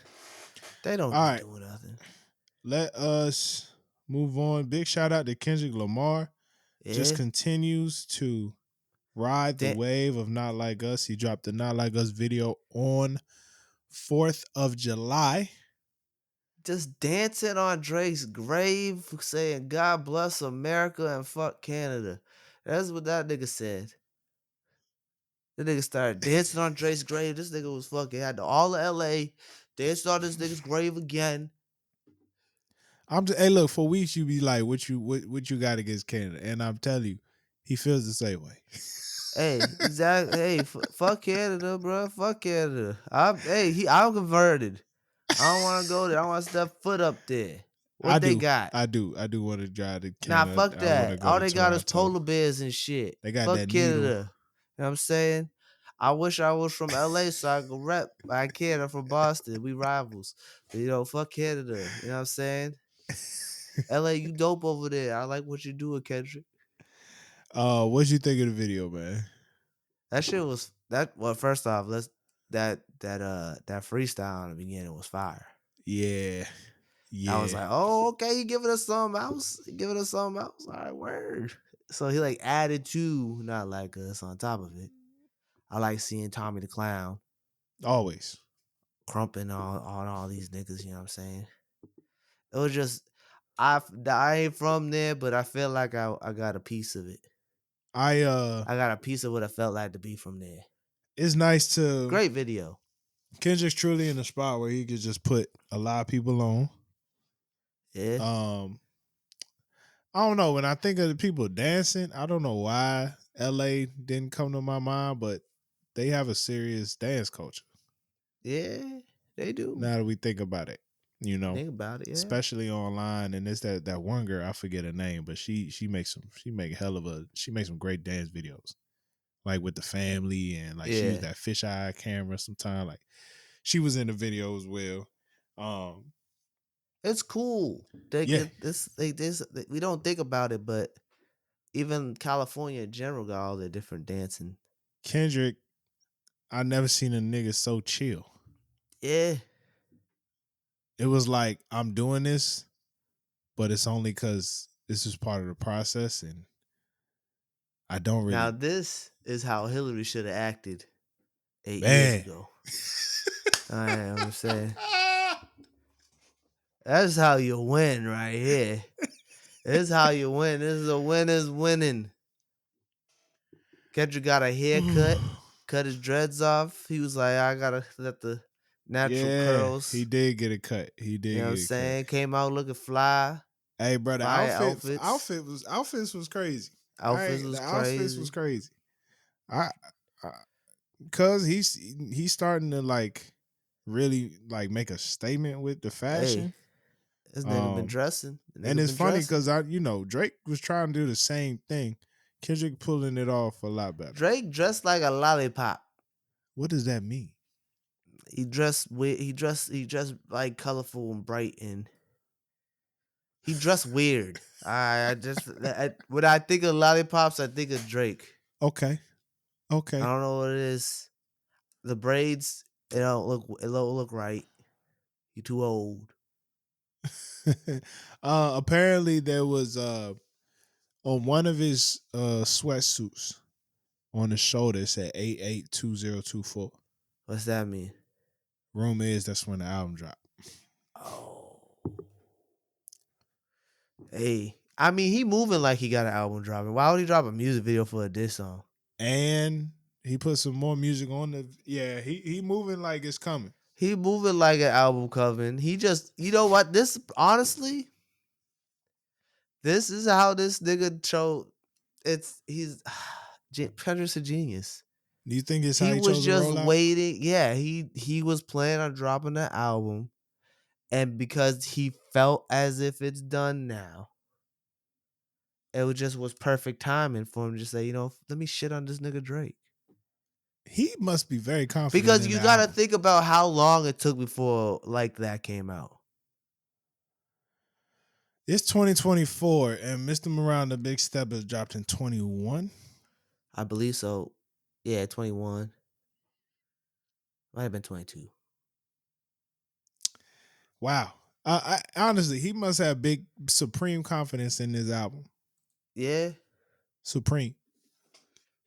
They don't All be right, doing nothing. let us move on. Big shout out to Kendrick Lamar. Just Yeah. continues to ride the Da- wave of Not Like Us. He dropped the Not Like Us video on 4th of July. just dancing on Drake's grave, saying "God bless America" and "fuck Canada." That's what that nigga said. The nigga started dancing on Drake's grave. This nigga was fucking had all of LA danced on this nigga's grave again. Hey, look, for weeks you be like, what you got against Canada? And I'm telling you, he feels the same way. Hey, exactly. Hey, fuck Canada, bro. Fuck Canada. I'm converted. I don't want to go there. I want to step foot up there. I What they do. got? I do want to drive to Nah, Canada. fuck I want to that. go All to they got is Toronto. polar bears and shit. They got Fuck that needle. Canada. You know what I'm saying? I wish I was from LA so I could rep. I can't. I'm from Boston. We rivals. But, fuck Canada. You know what I'm saying? LA, you dope over there. I like what you doing, Kendrick. What you think of the video, man? That shit was that. Well, first off, let's that freestyle in the beginning was fire. Yeah. I was Yeah. like, oh, okay, he giving us something else. He giving us something else. All right, word. So he like added to, not like us on top of it. I like seeing Tommy the Clown Always. crumping on all these niggas, you know what I'm saying? It was just I ain't from there, but I feel like I got a piece of it. I I got a piece of what it felt like to be from there. It's nice to Great video. Kendrick's truly in a spot where he could just put a lot of people on. Yeah. I don't know. When I think of the people dancing, I don't know why LA didn't come to my mind, but they have a serious dance culture. Yeah, they do. Now that we think about it, Think about it, yeah. especially online. And it's that one girl, I forget her name, but she makes some great dance videos, like with the family, and like she used Yeah. that fisheye camera sometime. Like she was in the video as well. It's cool. They Yeah, get this we don't think about it, but even California in general got all the different dancing. Kendrick, I never seen a nigga so chill. Yeah. It was like, I'm doing this, but it's only because this is part of the process, and I don't Now really, this is how Hillary should have acted 8 years man. ago. I know what I'm saying. That's how you win right here. This is how you win. This is a winner's winning. Kendrick got a haircut, cut his dreads off. He was like, I gotta let the natural Yeah, he curls. did get a cut. He You did know what I'm get a cut. saying? Came out looking fly. Hey, bro, the Fire outfits. outfits was crazy. Outfits The was outfits was crazy. crazy. I, I cause he's starting to like really like make a statement with the Hey, fashion. this nigga been Um, dressing. The and nigga it's been funny dressing. because Drake was trying to do the same thing. Kendrick pulling it off a lot better. Drake dressed like a lollipop. What does that mean? He dressed weird. He dressed like colorful and bright, and he dressed weird. When I think of lollipops, I think of Drake. Okay. I Okay. don't know what it is. The braids, it don't look right. He too old. Apparently there was on one of his sweatsuits on the shoulder it said 882024. What's that mean? Rumor is that's when the album dropped. Oh, hey. I mean, he moving like he got an album dropping. Why would he drop a music video for a diss song? And he put some more music on the he moving like it's coming. He moving like an album covering. He just, you know what? This honestly, this is how this nigga showed. He's Kendrick's a genius. Do you think it's how He he was chose to just roll out? waiting. Yeah, he was planning on dropping the album, and because he felt as if it's done now, was perfect timing for him to say, let me shit on this nigga Drake. He must be very confident Because in you the got to album. think about how long it took before like that came out. It's 2024 and Mr. Miranda Big Step is dropped in 21. I believe so. Yeah, 21. Might have been 22. Wow. I honestly, he must have big supreme confidence in his album. Yeah. Supreme.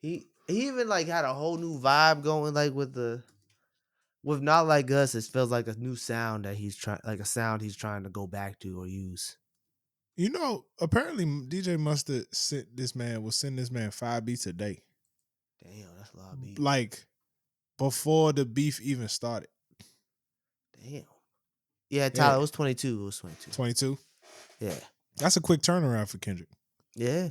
He even like had a whole new vibe going like with Not Like Us. It feels like a new sound that he's trying, like a sound he's trying to go back to or use. Apparently DJ Mustard sent this man 5 beats a day. Damn, that's a lot of beats. Like before the beef even started. Damn. Yeah, Tyler, Yeah. it was 22. It was 22. 22. Yeah. That's a quick turnaround for Kendrick. Yeah.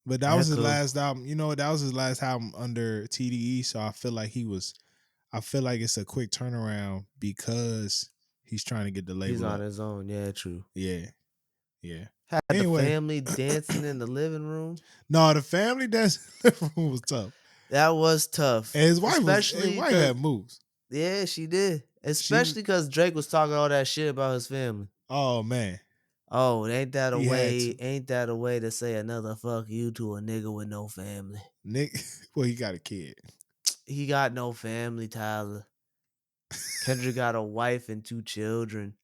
But that was his last album. That was his last album under TDE. So I feel like it's a quick turnaround because he's trying to get the label He's on up. his own. Yeah, true. Yeah. Yeah. Had Anyway. the family dancing in the living room. No, the family dancing in the living room was tough. That was tough. And his Especially wife had moves. Yeah, she did. Especially because Drake was talking all that shit about his family. Oh man. Oh, ain't that a He had way? to. Ain't that a way to say another fuck you to a nigga with no family? Nick, well, he got a kid. He got no family, Tyler. Kendrick got a wife and 2 children.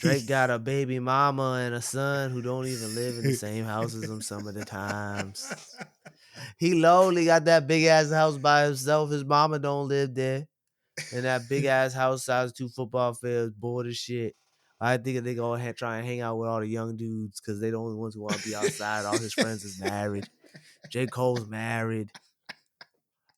Drake got a baby mama and a son who don't even live in the same house as him some of the times. He lonely, got that big ass house by himself. His mama don't live there. And that big ass house size 2 football fields, bored as shit. I think they go ahead try and hang out with all the young dudes because they the only ones who want to be outside. All his friends is married. J. Cole's married.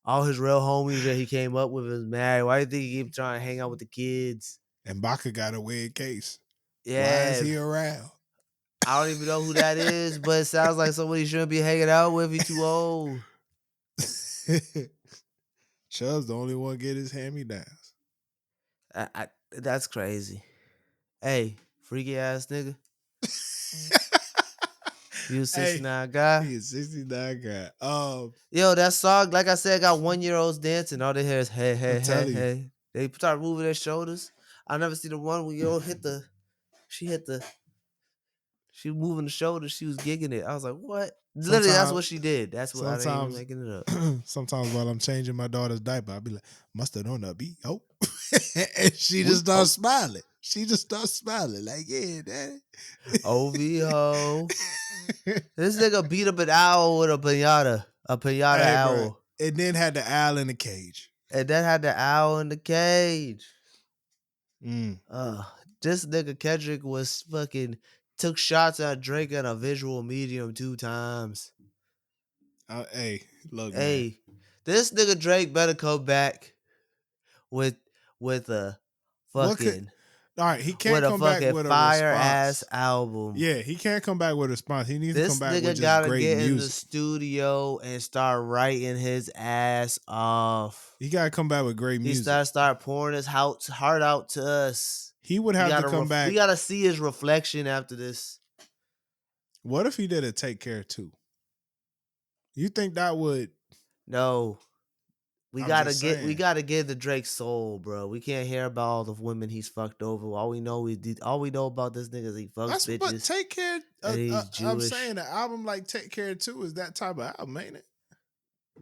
All his real homies that he came up with is married. Why do you think he keep trying to hang out with the kids? And Baca got a weird case. Why is Yeah. he around? I don't even know who that is, but it sounds like somebody you shouldn't be hanging out with. He too old. Chubb's the only one get his hand-me-downs. That's crazy. Hey, freaky ass nigga. You a 69 guy? He a 69 guy. Yo, that song, like I said, got 1-year-olds dancing. All they hear is hey, hey, I'm hey, telling you. hey. They start moving their shoulders. I never see the one where yo she moving the shoulders. She was gigging it. I was like, what? Literally, that's what she did. That's what I ain't even making it up. Sometimes while I'm changing my daughter's diaper, I'll be like, mustard on the beat. Oh. And she just Oh. starts smiling. She just starts smiling. Like, yeah, daddy. OVO. This nigga beat up an owl with a pinata. A pinata Hey, owl. bro. And then had the owl in the cage. And then had the owl in the cage. Mm. This nigga Kendrick was fucking took shots at Drake at a visual medium 2 times. Hey, look, Hey, this nigga Drake better come back with a fucking all right, he can't with a come back fucking with a fire response. ass album. Yeah, he can't come back with a response. He needs to come This back with nigga just gotta great get in the music. studio and start writing his ass off. He gotta come back with great music. He start pouring his heart out to us. He would have to come back. We gotta see his reflection after this. What if he did a Take Care too? You think that would? No. We gotta get the Drake soul, bro. We can't hear about all the women he's fucked over. All we know about this nigga is he fucks bitches. But Take Care. And he's Jewish. I'm saying an album like Take Care 2 is that type of album, ain't it?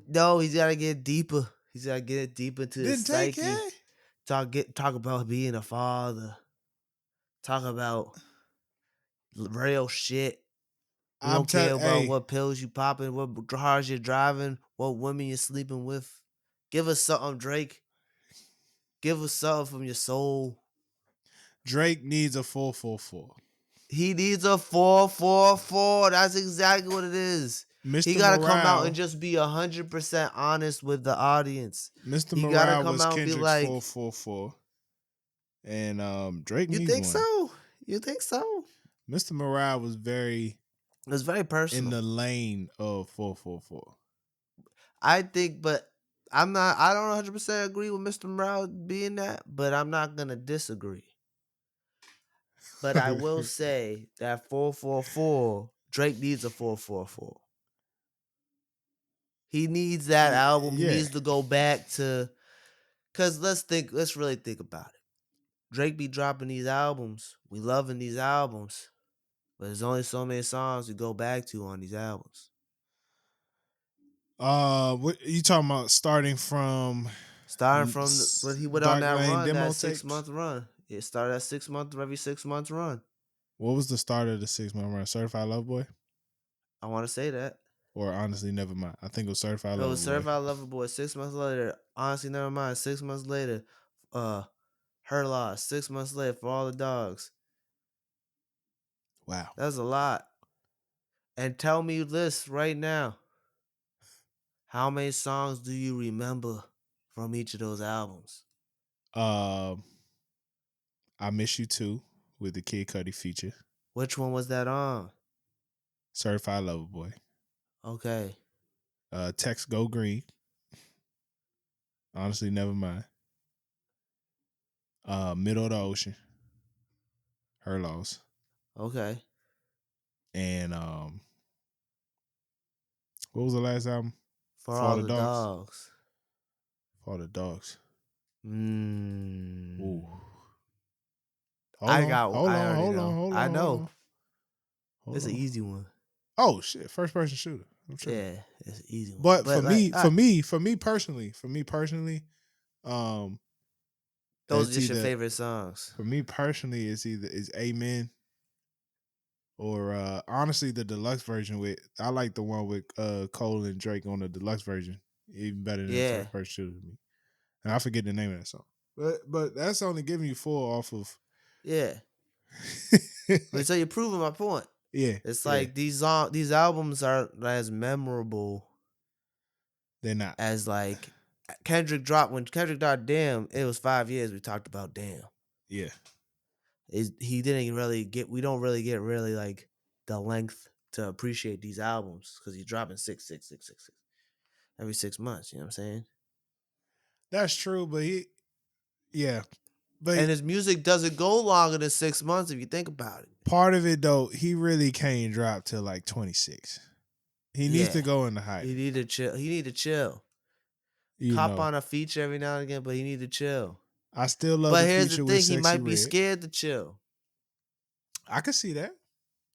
No, he's gotta get deeper. He's gotta get deep into his psyche. Talk about being a father. Talk about real shit. We don't care about what pills you popping, what cars you're driving, what women you're sleeping with. Give us something, Drake. Give us something from your soul. Drake needs a 444. He needs a 444. That's exactly what it is. He gotta come out and just be 100% honest with the audience. Mr. He gotta come out was and be Kendrick's like 444. And Drake You needs think one. so? You think so? Mr. Morale was It was very personal. in the lane of 444. I think, but I don't 100% agree with Mr. Morale being that, but I'm not gonna disagree. But I will say that 444, Drake needs a 444. He needs that album. He needs to go back to, cause let's really think about it. Drake be dropping these albums. We loving these albums. But there's only so many songs to go back to on these albums. What you talking about? Starting from when he went on that run, that 6 month run. It started at every 6 month run. What was the start of the 6 month run? Certified Lover Boy? I want to say that. Or honestly, never mind. I think it was Certified Lover Boy. It was Certified Lover Boy. 6 months later, honestly, never mind. 6 months later, Her Loss. 6 months later, For All the Dogs. Wow. That's a lot. And tell me this right now. How many songs do you remember from each of those albums? I Miss You Too with the Kid Cudi feature. Which one was that on? Certified Lover Boy. Okay. Text Go Green. Honestly, never mind. Middle of the Ocean. Her Loss. Okay. And what was the last album? For All the Dogs. For All the Dogs. Ooh. Hold on. I know. It's an easy one. Oh shit! First person shooter. I'm tripping. Yeah, it's an easy one. But But like, for me personally, um, those are it's just your either favorite songs. for me personally, it's Amen or honestly the deluxe version with I like the one with Cole and Drake on the deluxe version even better than the Yeah, first two to me. And I forget the name of that song. But that's only giving you four off of yeah. But so you're proving my point. yeah, It's yeah. like these albums are as memorable They're not. as like Kendrick dropped when Kendrick dropped Damn. It was 5 years we talked about Damn. Yeah. He didn't really get. We don't really get really like the length to appreciate these albums because he's dropping six every 6 months. You know what I'm saying? That's true, but yeah. But And his music doesn't go longer than 6 months if you think about it. part of it though, he really can't drop till like 26. He needs Yeah, to go into he hiding. need to chill. He need to chill. You Cop know. on a feature every now and again, but he need to chill. I still love But the here's the feature with thing: he Sexy might be Red. scared to chill. I can see that.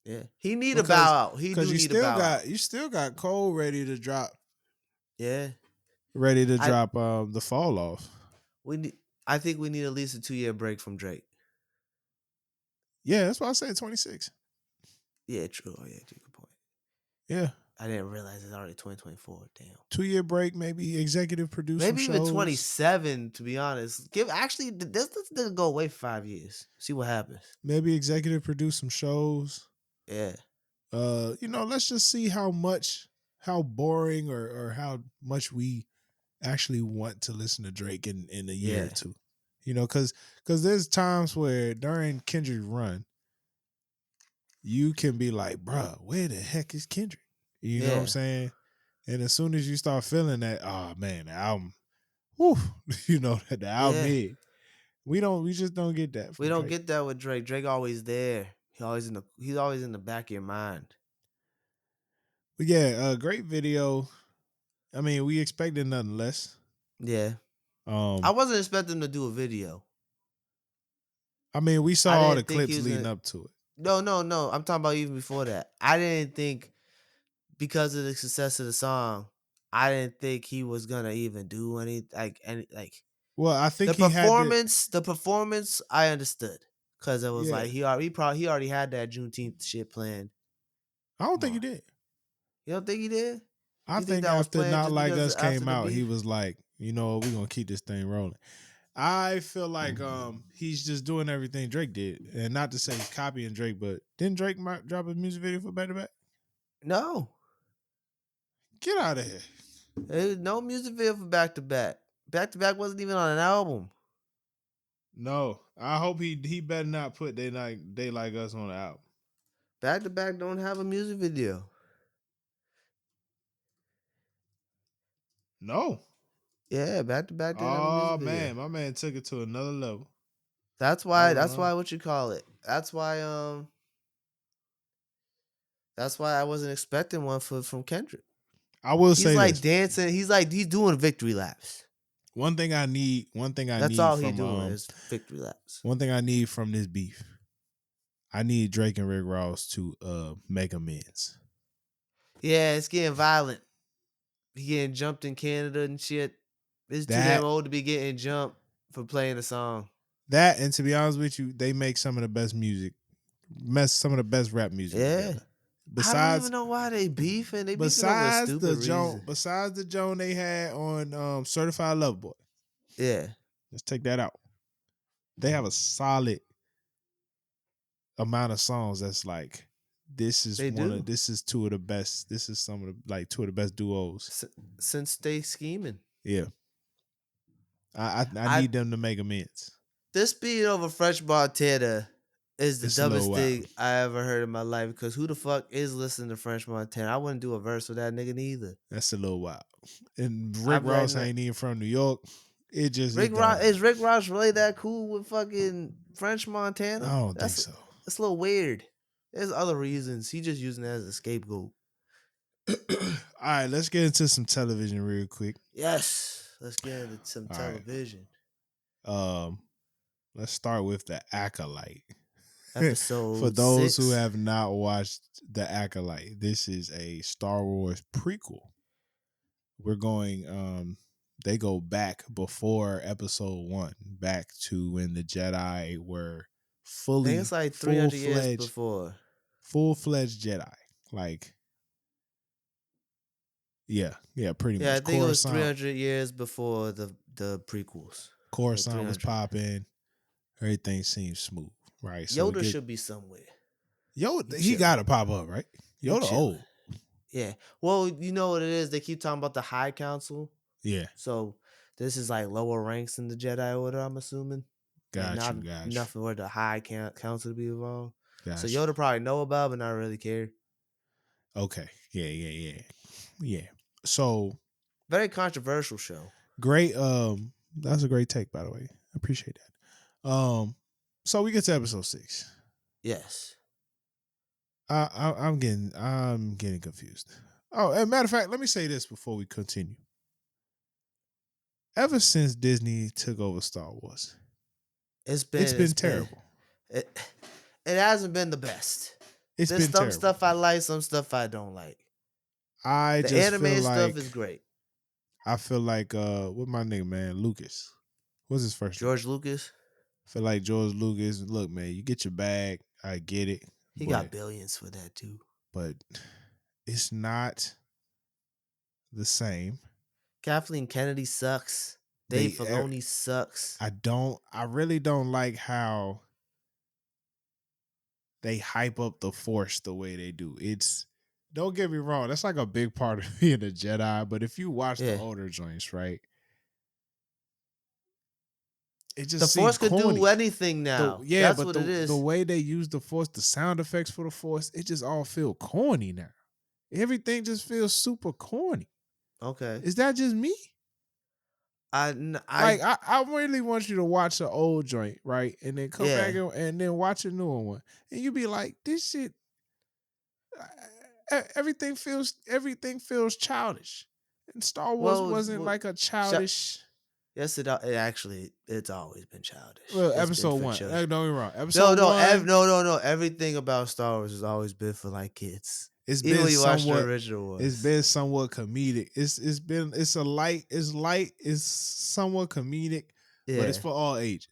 Yeah, he need to Because bow out. He because do need to bow out. you still got Cole Yeah, ready to I drop the fall off. we need. I think we need at least a 2 year break from Drake. Yeah, that's why I said 26. Yeah, true. Oh, yeah, good point. Yeah. I didn't realize it's already 2024. Damn. 2 year break, maybe executive produce some Maybe even shows. 27, to be honest. This didn't go away for 5 years. See what happens. Maybe executive produce some shows. Yeah. Let's just see how boring or how much we actually want to listen to Drake in a year or Yeah. two. Because there's times where during Kendrick's run, you can be like, bruh, where the heck is Kendrick? You know what I'm Yeah. saying? And as soon as you start feeling that, oh man, the album, whew, that the album Yeah. hit. We just don't get that We from don't Drake. get that with Drake. Drake always there. He's always in the back of your mind. But yeah, great video. I mean, we expected nothing less. Yeah. I wasn't expecting him to do a video. I mean, we saw I all the didn't think he clips was leading gonna up to it. No. I'm talking about even before that. I didn't think because of the success of the song, I didn't think he was gonna even do any. Well, I think The he had to. performance, I understood because it was Yeah, like he already had that Juneteenth shit planned. I don't Come think he on, did. you don't think he did? I You think think that was after planned Not just Like because Us after came the out, he beef? was like, we're gonna keep this thing rolling. I feel like he's just doing everything Drake did, and not to say he's copying Drake, but didn't Drake drop a music video for Back to Back? No, Get out of here! there was no music video for Back to Back. Back to Back wasn't even on an album. No, I hope he better not put They Like Us on the album. Back to Back don't have a music video. No. Yeah, Back to Back didn't have a Oh music video. man, my man took it to another level. That's I why. don't That's know. why. What you call it? That's why. That's why I wasn't expecting one from Kendrick. I will He's say like this. dancing. He's doing victory laps. One thing I need That's all he doing is victory laps. one thing I need from this beef. I need Drake and Rick Ross to make amends. Yeah, it's getting violent. He getting jumped in Canada and shit. It's too damn That old to be getting jumped for playing a song. and to be honest with you, they make some of the best music, some of the best rap music Yeah. together. I don't even Besides know why they beefing. They beefing over a stupid reason. besides the Joan they had on Certified Lover Boy. Yeah. Let's take that out. They have a solid amount of songs that's like They do. this is two of the best. This is some of the like two of the best duos. Since they scheming. Yeah. I I need them to make amends. This being over Fresh Montana is the It's a little dumbest wild. thing I ever heard in my life because who the fuck is listening to French Montana? I wouldn't do a verse with that nigga neither. That's a little wild. And Rick I'd be like, Ross ain't even from New York. It Rick Ross don't. is Rick Ross really that cool with fucking French Montana? I don't think so. That's a little weird. There's other reasons. He just using it as a scapegoat. All right, let's get into some television real quick. Yes. Let's get into some All right. television. Let's start with The Acolyte. For Episode those who 6. have not watched The Acolyte, this is a Star Wars prequel. We're going they go back before episode 1, back to when the Jedi were I think it's like 300 years before. full-fledged Jedi. Like yeah, pretty Yeah, I much. think it was 300 years before the prequels. Like Coruscant was 300. popping. Everything seems smooth, right? So we Yoda get should be somewhere. Yoda. He He chilling. got to pop up, right? He Yoda chilling. old. Yeah. Well, you know what it is? They keep talking about the High Council. Yeah, So this is like lower ranks in the Jedi Order, I'm assuming. Like got not you, got you, enough for the High Council to be involved. So got you. Yoda probably know about, but not really care. Okay, yeah. So Very controversial show. great. That's a great take, by the way. I appreciate that. So we get to episode 6. Yes. I'm getting confused. Oh, as a matter of fact, let me say this before we continue. Ever since Disney took over Star Wars, It's it's been been it's been terrible. it, it hasn't been the best. It's There's been some terrible. stuff I like, some stuff I don't like. I The just feel anime stuff like is great. what my nigga man Lucas. What's his first name? George Lucas, I feel like George Lucas. Look, man, you get your bag. I get it, he got billions for that too. but it's not the same. Kathleen Kennedy sucks. Dave They Filoni sucks. I really don't like how they hype up the Force the way they do. It's don't get me wrong, that's like a big part of being a Jedi. But if you watch the Yeah. older joints, right, it The just Force seemed could do corny. anything now. That's what it The is. way they use the Force, the sound effects for the Force, it just all feel corny now. Everything just feels super corny. Okay. Is that just me? I Like I really want you to watch the old joint, right, and then come back yeah. and then watch a newer one, and you be like, this shit. Everything feels childish, and Star Wars wasn't like a sh- childish. yes, it actually it's always been childish. Well, It's been episode for 1. children. Don't get me wrong. No, Episode no, 1. no. Everything about Star Wars has always been for like kids. It's Even been when you watch the somewhat. original It's ones. been somewhat comedic. It's light. It's somewhat comedic, but it's Yeah. for all ages.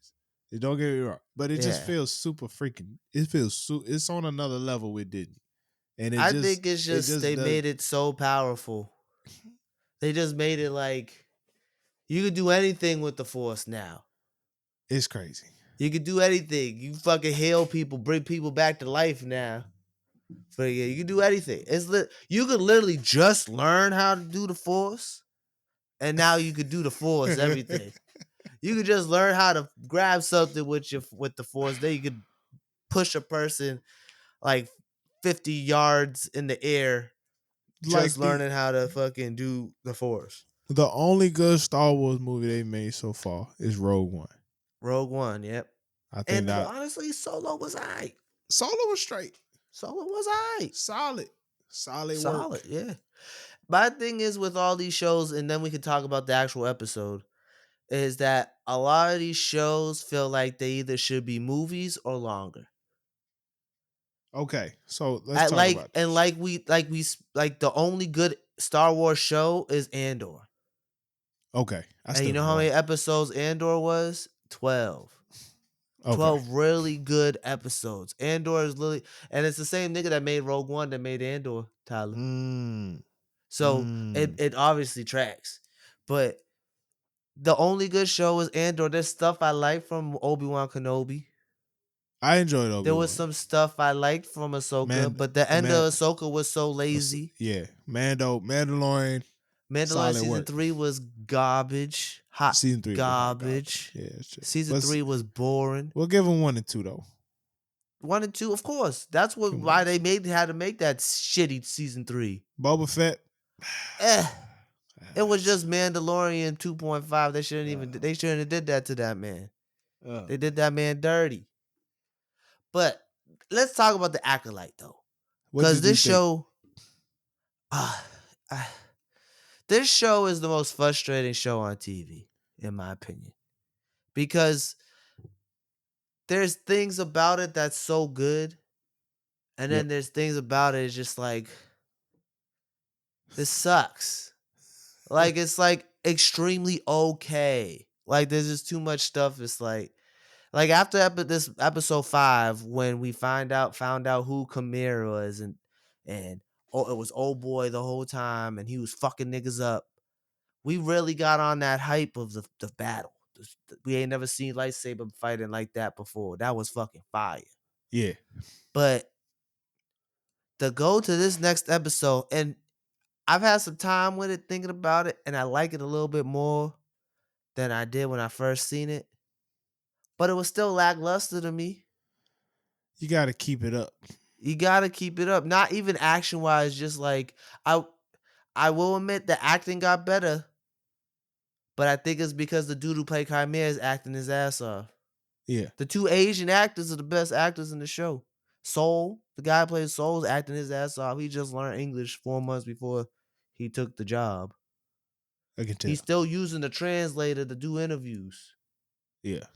Don't get me wrong, but it just Yeah. feels super freaking. It feels it's on another level with Disney, and I think it's it just just they does. made it so powerful. They just made it like you could do anything with the Force now. It's crazy. You could do anything. You fucking heal people, bring people back to life now. But yeah, you can do anything. You could literally just learn how to do the Force, and now you could do the Force everything. You could just learn how to grab something with the Force. Then you could push a person like 50 yards in the air, Like just learning how to fucking do the Force. the only good Star Wars movie they made so far is Rogue One. Rogue One, yep. I think And that honestly, Solo was alright. Solo was straight, Solo was alright. solid Solid, work. yeah. My thing is with all these shows, and then we can talk about the actual episode, is that a lot of these shows feel like they either should be movies or longer. Okay, so let's At talk like about and this. like the only good Star Wars show is Andor. Okay, I And you still know don't how many watch. episodes Andor was? 12. Okay, 12 really good episodes. Andor is literally, and it's the same nigga that made Rogue One that made Andor, Tyler. mm, So mm. it obviously tracks. But the only good show is Andor. There's stuff I like from Obi-Wan Kenobi. I enjoyed There was Obi-Wan. some stuff I liked from Ahsoka, Man, but the end man, of Ahsoka was so lazy. yeah, Mandalorian, Mandalorian solid season work. 3 was garbage. Hot Season 3 was hot garbage. garbage. Yeah, it's true. Season But 3 was boring. we'll give them 1 and 2 though. 1 and 2, of course. That's Give 'em 1 why and they 2. had to make that shitty season 3. Boba Fett. Eh. It was It's- just Mandalorian 2.5. They shouldn't have did that to that man. uh, They did that man dirty. But let's talk about the Acolyte though. what Cause did you this think? show ah, ah, this show is the most frustrating show on TV, in my opinion. Because there's things about it that's so good, and Yep. then there's things about it, it's just like, this sucks. Like, it's, like, extremely okay. Like, there's just too much stuff, it's like, after this episode 5, when we found out who Kamir was, and, oh, it was old boy the whole time, and he was fucking niggas up, we really got on that hype of the battle. We ain't never seen lightsaber fighting like that before. That was fucking fire. Yeah. But to go to this next episode, and I've had some time with it thinking about it, and I like it a little bit more than I did when I first seen it. But it was still lackluster to me. You got to keep it up. You gotta keep it up. Not even action wise, just like I I will admit the acting got better, but I think it's because the dude who played Chimera is acting his ass off. Yeah. The two Asian actors are the best actors in the show. Soul, the guy who plays Soul, is acting his ass off. He just learned English 4 months before he took the job. I can tell. He's still using the translator to do interviews, Yeah.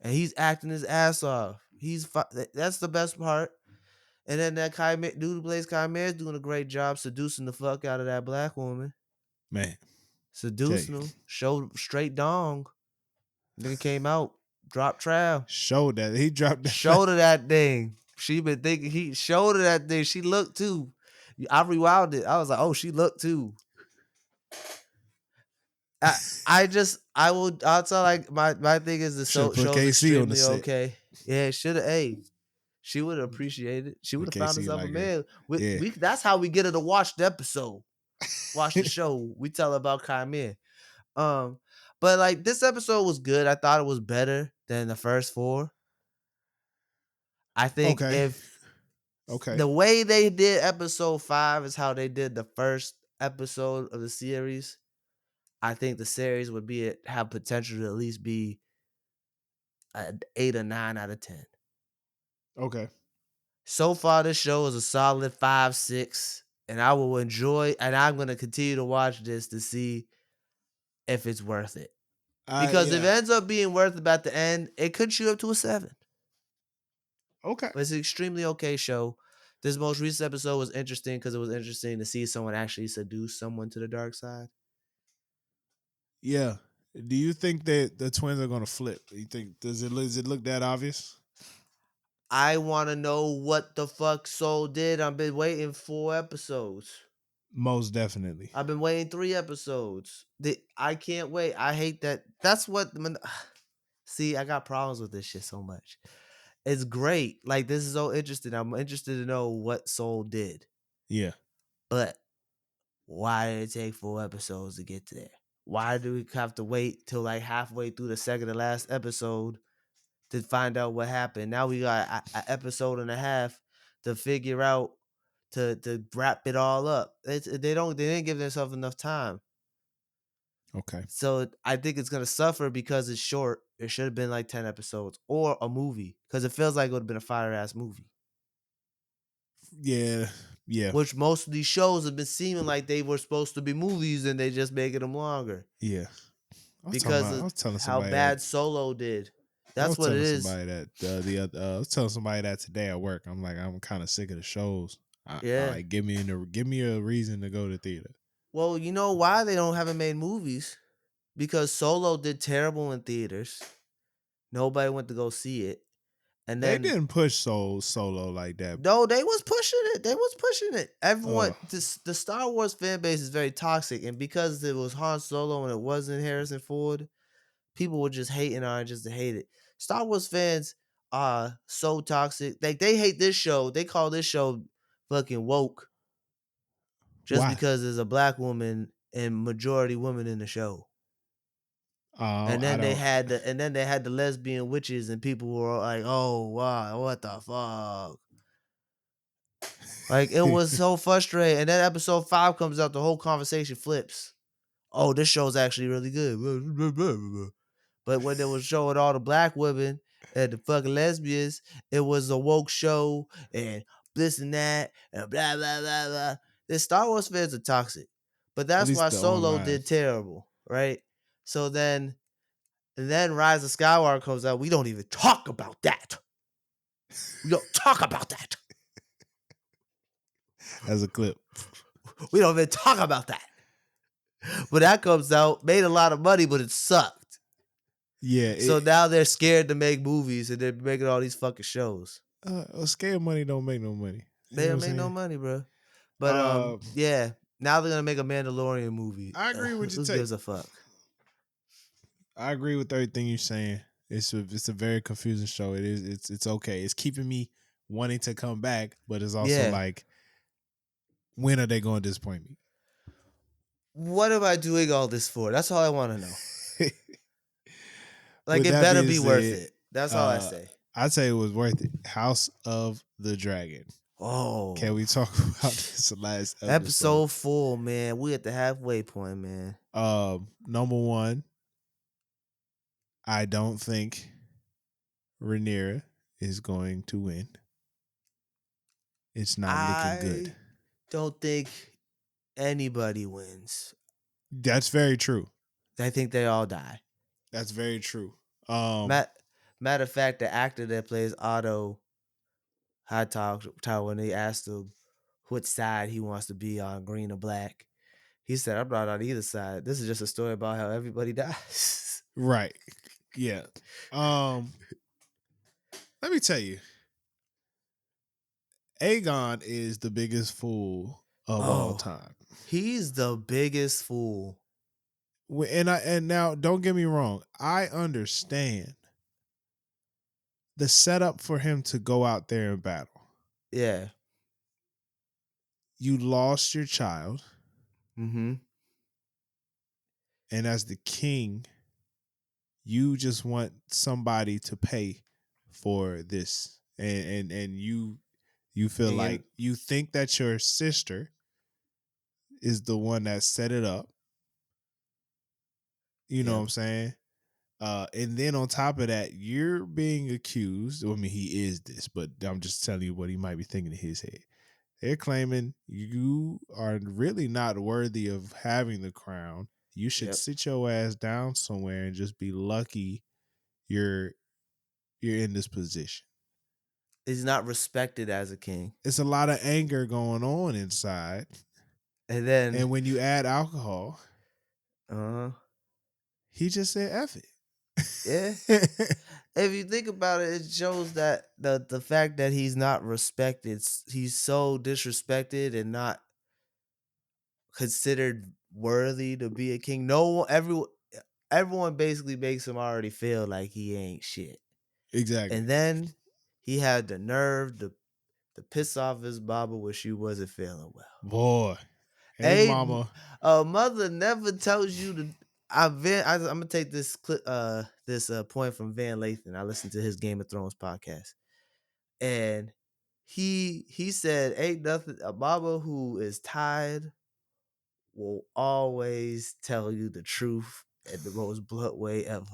and he's acting his ass off. That's the best part. And then that Chimera, dude who plays Chimera is doing a great job seducing the fuck out of that black woman. Man. Tell you. Seducing him. Showed straight dong. Nigga came out, dropped trowel. Showed that. He dropped that. Showed her that thing. She been thinking he showed her that thing. She looked too. I rewound it. I was like, oh, she looked too. I I'll tell like my thing is the Should have put show's KC on the extremely set. okay. Yeah, should have. Hey, she would have appreciated it. She would Put have found KC herself a like her. man. Yeah. That's how we get her to watch the episode. Watch the show. We tell her about Chimera. But like this episode was good. I thought it was better than the first 4. I think Okay. if Okay. the way they did episode 5 is how they did the first episode of the series, I think the series would have potential to at least be an 8 or 9 out of 10. Okay. So far, this show is a solid 5, 6, and I will enjoy, and I'm going to continue to watch this to see if it's worth it. Because if it Yeah. ends up being worth it at the end, it could shoot up to a 7. Okay. But it's an extremely okay show. This most recent episode was interesting because it was interesting to see someone actually seduce someone to the dark side. Yeah. Do you think that the twins are gonna flip? You think does it look that obvious? I want to know what the fuck Soul did. I've been waiting 4 episodes. Most definitely. I've been waiting 3 episodes. I can't wait. I hate that. That's what. See, I got problems with this shit so much. It's great. Like, this is so interesting. I'm interested to know what Soul did. Yeah. But why did it take 4 episodes to get to there? Why do we have to wait till like halfway through the second to last episode to find out what happened? Now we got an episode and a half to figure out to wrap it all up. They didn't give themselves enough time. Okay. So I think it's gonna suffer because it's short. It should have been like 10 episodes or a movie because it feels like it would have been a fire ass movie. Yeah. Yeah. Which most of these shows have been seeming like they were supposed to be movies and they just making them longer Yeah. because I of was telling how somebody that bad Solo did. I That's was what it telling is. somebody that I was telling somebody that today at work. I'm like, I'm kind of sick of the shows. I Yeah. like give me a reason to go to theater. Well, you know why they haven't made movies? Because Solo did terrible in theaters. Nobody went to go see it. And They then didn't push solo like that. no, they was pushing it. They was pushing it. Everyone, Oh, the Star Wars fan base is very toxic, and because it was Han Solo and it wasn't Harrison Ford, people were just hating on it just to hate it. Star Wars fans are so toxic. Like they hate this show. They call this show fucking woke just why? because there's a black woman and majority women in the show. And I then they don't. had the lesbian witches, and people were like, "Oh wow, what the fuck." Like it was so frustrating. And then episode 5 comes out, the whole conversation flips. Oh, this show's actually really good. But when they was showing all the black women and the fucking lesbians, it was a woke show and this and that and blah blah blah blah. The Star Wars fans are toxic. But At that's why least the Solo online. did terrible, right? So then And then Rise of Skywalker comes out. We don't even talk about that. We don't talk about that. As a clip. We don't even talk about that. But that comes out, made a lot of money, but it sucked. Yeah. So now they're scared to make movies and they're making all these fucking shows. Scare money don't make no money. You They know don't what I'm make no saying? money, bro. But yeah. Now they're gonna make a Mandalorian movie. I agree with you. Who gives a fuck? I agree with everything you're saying. It's a very confusing show. It is. It's okay. It's keeping me wanting to come back, but it's also Yeah. like, when are they going to disappoint me? What am I doing all this for? That's all I want to know. Like, With it that better being be worth said, it. That's all I say. I'd say it was worth it. House of the Dragon. Can Oh, we talk about this last episode? episode 4, man. We at the halfway point, man. Number one, I don't think Rhaenyra is going to win. It's not looking good. I don't think anybody wins. That's very true. I think they all die. That's very true. Matter of fact, the actor that plays Otto Hightower, when they asked him which side he wants to be on, green or black, he said, "I'm not on either side. This is just a story about how everybody dies." Right. Yeah. Let me tell you, Aegon is the biggest fool of all Oh, time. he's the biggest fool. And now don't get me wrong, I understand the setup for him to go out there and battle. Yeah. You lost your child, Mm-hmm. and as the king, you just want somebody to pay for this. And you feel And like you think that your sister is the one that set it up. You know what yep. I'm saying? And then on top of that, you're being accused. I mean, he is this, but I'm just telling you what he might be thinking in his head. They're claiming you are really not worthy of having the crown. You should Yep. sit your ass down somewhere and just be lucky you're in this position. He's not respected as a king. It's a lot of anger going on inside. And then And when you add alcohol, uh he just said F yeah. it. If you think about it, it shows that the fact that he's not respected, he's so disrespected and not considered worthy to be a king. No one, everyone basically makes him already feel like he ain't shit. Exactly. And then he had the nerve to piss off his mama when she wasn't feeling well. Boy. Hey, Hey, mama. a mother never tells you to. I'm gonna take this point from Van Lathan. I listened to his Game of Thrones podcast, and he said, "Ain't nothing. A mama who is tired will always tell you the truth in the most blunt way ever."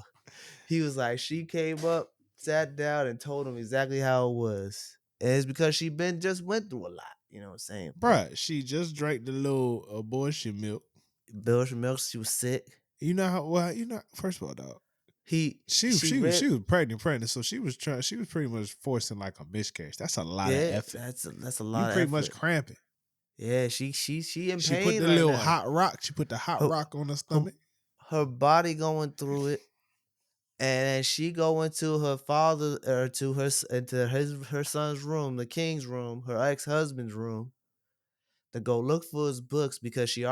He was like, she came up, sat down, and told him exactly how it was. And it's because she just went through a lot. You know what I'm saying? But Bruh, she just drank the little abortion milk. Belgian milk, she was sick. You know how well, first of all, dog. She read, She was pregnant, so she was pretty much forcing like a miscarriage. That's a lot of yeah, effort. that's a You lot of pretty much effort. cramping. Yeah, she in She put pain the right little now. hot rock. She put the hot Her, rock on her her, stomach. her body going through it. And then she go into her father or to her into her son's room, the king's room, her ex-husband's room, to go look for his books because she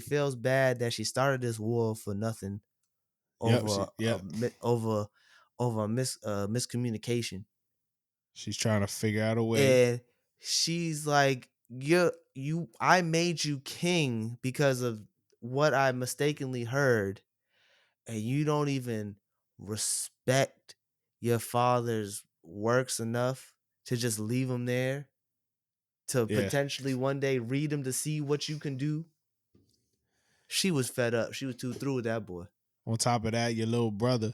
feels bad that she started this war for nothing over Yep. over miscommunication. She's trying to figure out a way. And she's like, I made you king because of what I mistakenly heard, and you don't even respect your father's works enough to just leave him there to Yeah. potentially one day read him to see what you can do. She was fed up. She was too through with that boy. On top of that, your little brother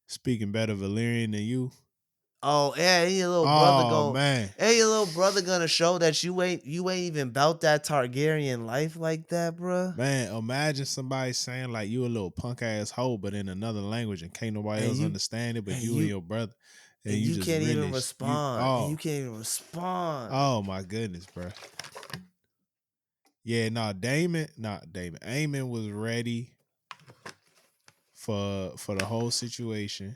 speaking better Valyrian than you. Oh, yeah, and your little brother Oh gon' man. and your little brother gonna show that you ain't even bout that Targaryen life like that, bruh. Man, imagine somebody saying like you a little punk ass hoe, but in another language and can't nobody And else you understand it but and you and you your brother. And and you you just can't even really you respond. And you oh can't even respond. oh my goodness, bro. Yeah, no, Damon was ready for the whole situation.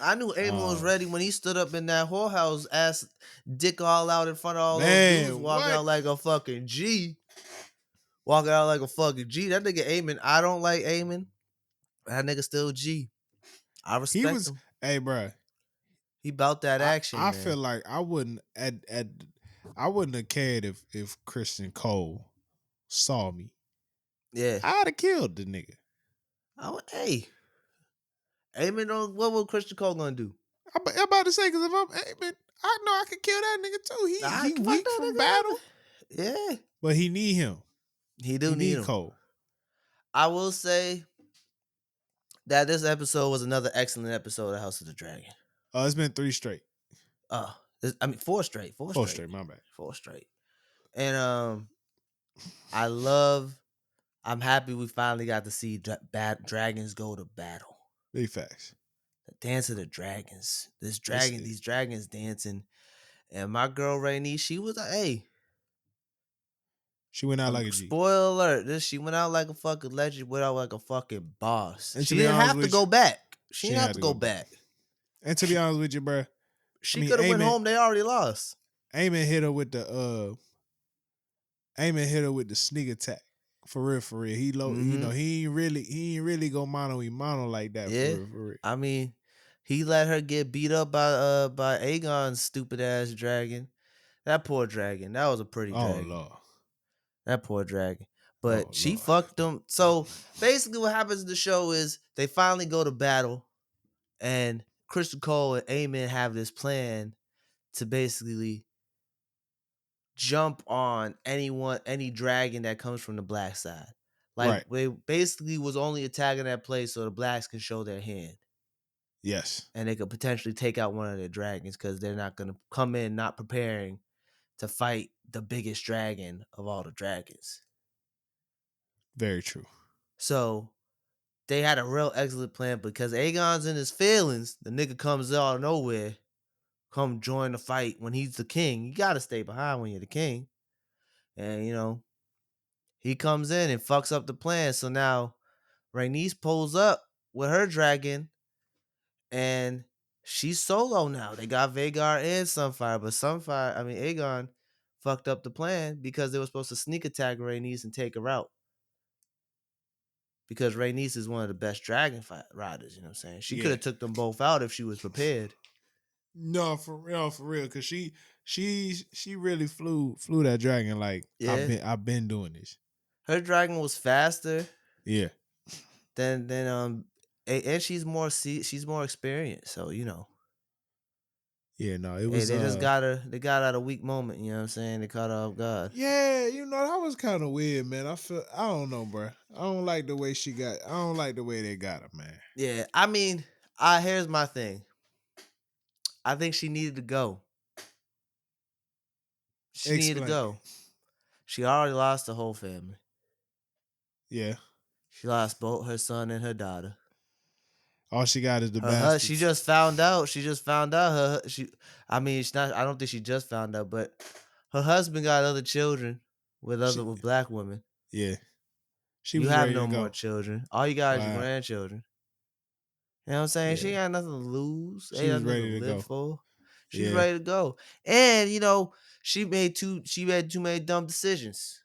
I knew Aemon was Um ready when he stood up in that whorehouse, ass dick all out in front of all those dudes, man, walking what? out like a fucking G. Walking out like a fucking G. That nigga Aemon, I don't like Aemon. That nigga still G. I He respect was him. hey bro. He bout that action, I feel man. like I wouldn't have cared if Christian Cole saw me. Yeah. I'd have killed the nigga. Hey, Aemon, what will Christian Cole gonna do? I'm about to say because if I'm aiming, I know I could kill that nigga too. I He fuck weak that from nigga up. battle, Yeah, but he need him. he He do need need him. Cole. I will say that this episode was another excellent episode of House of the Dragon. It's been 3 straight, I mean, four straight, 4 straight. My bad. 4 straight. And I love. I'm happy we finally got to see bad dragons go to battle. Big facts. The dance of the dragons. It's it, These dragons dancing. And my girl Rainey, she was like, hey, she went out like a G. spoiler alert. She went out like a fucking legend, went out like a fucking boss. And to She be didn't honest have to with you, go back. She she didn't have had to to go go back. back. And to be honest with you, bro, I She mean, could have went home. They already lost. Eamon hit her with the sneak attack. For real, for real. He low, Mm-hmm. he ain't really go mano y mano like that for Yeah. real, for real. I mean, he let her get beat up by Aegon's stupid ass dragon. That poor dragon. That was a pretty Oh dragon. Lord. That poor dragon. Oh But she Lord. fucked them. So basically what happens in the show is they finally go to battle and Crystal Cole and Aemon have this plan to basically jump on any dragon that comes from the black side. Like Right. they basically was only attacking that place so the blacks can show their hand. Yes. And they could potentially take out one of their dragons because they're not gonna come in not preparing to fight the biggest dragon of all the dragons. Very true. So they had a real excellent plan because Aegon's in his feelings. The nigga comes out of nowhere, come join the fight when he's the king. You gotta stay behind when you're the king. And he comes in and fucks up the plan. So now Rhaenys pulls up with her dragon and she's solo now. They got Vhagar and Sunfire, but Aegon fucked up the plan because they were supposed to sneak attack Rhaenys and take her out. Because Rhaenys is one of the best dragon riders, you know what I'm saying? She could Yeah. have took them both out if she was prepared. No, for real. Cause she really flew that dragon like Yeah. I've been doing this. Her dragon was faster Yeah. than and she's more experienced, so Yeah, no, it hey, was they got her at a weak moment, you know what I'm saying? They caught her off guard. yeah, that was kind of weird, man. I don't know, bro. I don't like the way I don't like the way they got her, man. Yeah, I mean, here's my thing. I think she needed to go. She needed to Explain. go. She already lost the whole family. Yeah. She lost both her son and her daughter. All she got is the She bastards. just found out. She just found out I mean, it's not. I don't think she just found out, but her husband got other children She, with black women. yeah. She You was have ready no to more go. children. All you got is your Wow. grandchildren. You know what I'm saying? She Yeah. ain't got nothing to lose. She Ain't was nothing to ready to live go. for. She's Yeah. ready to go. And she made too many dumb decisions.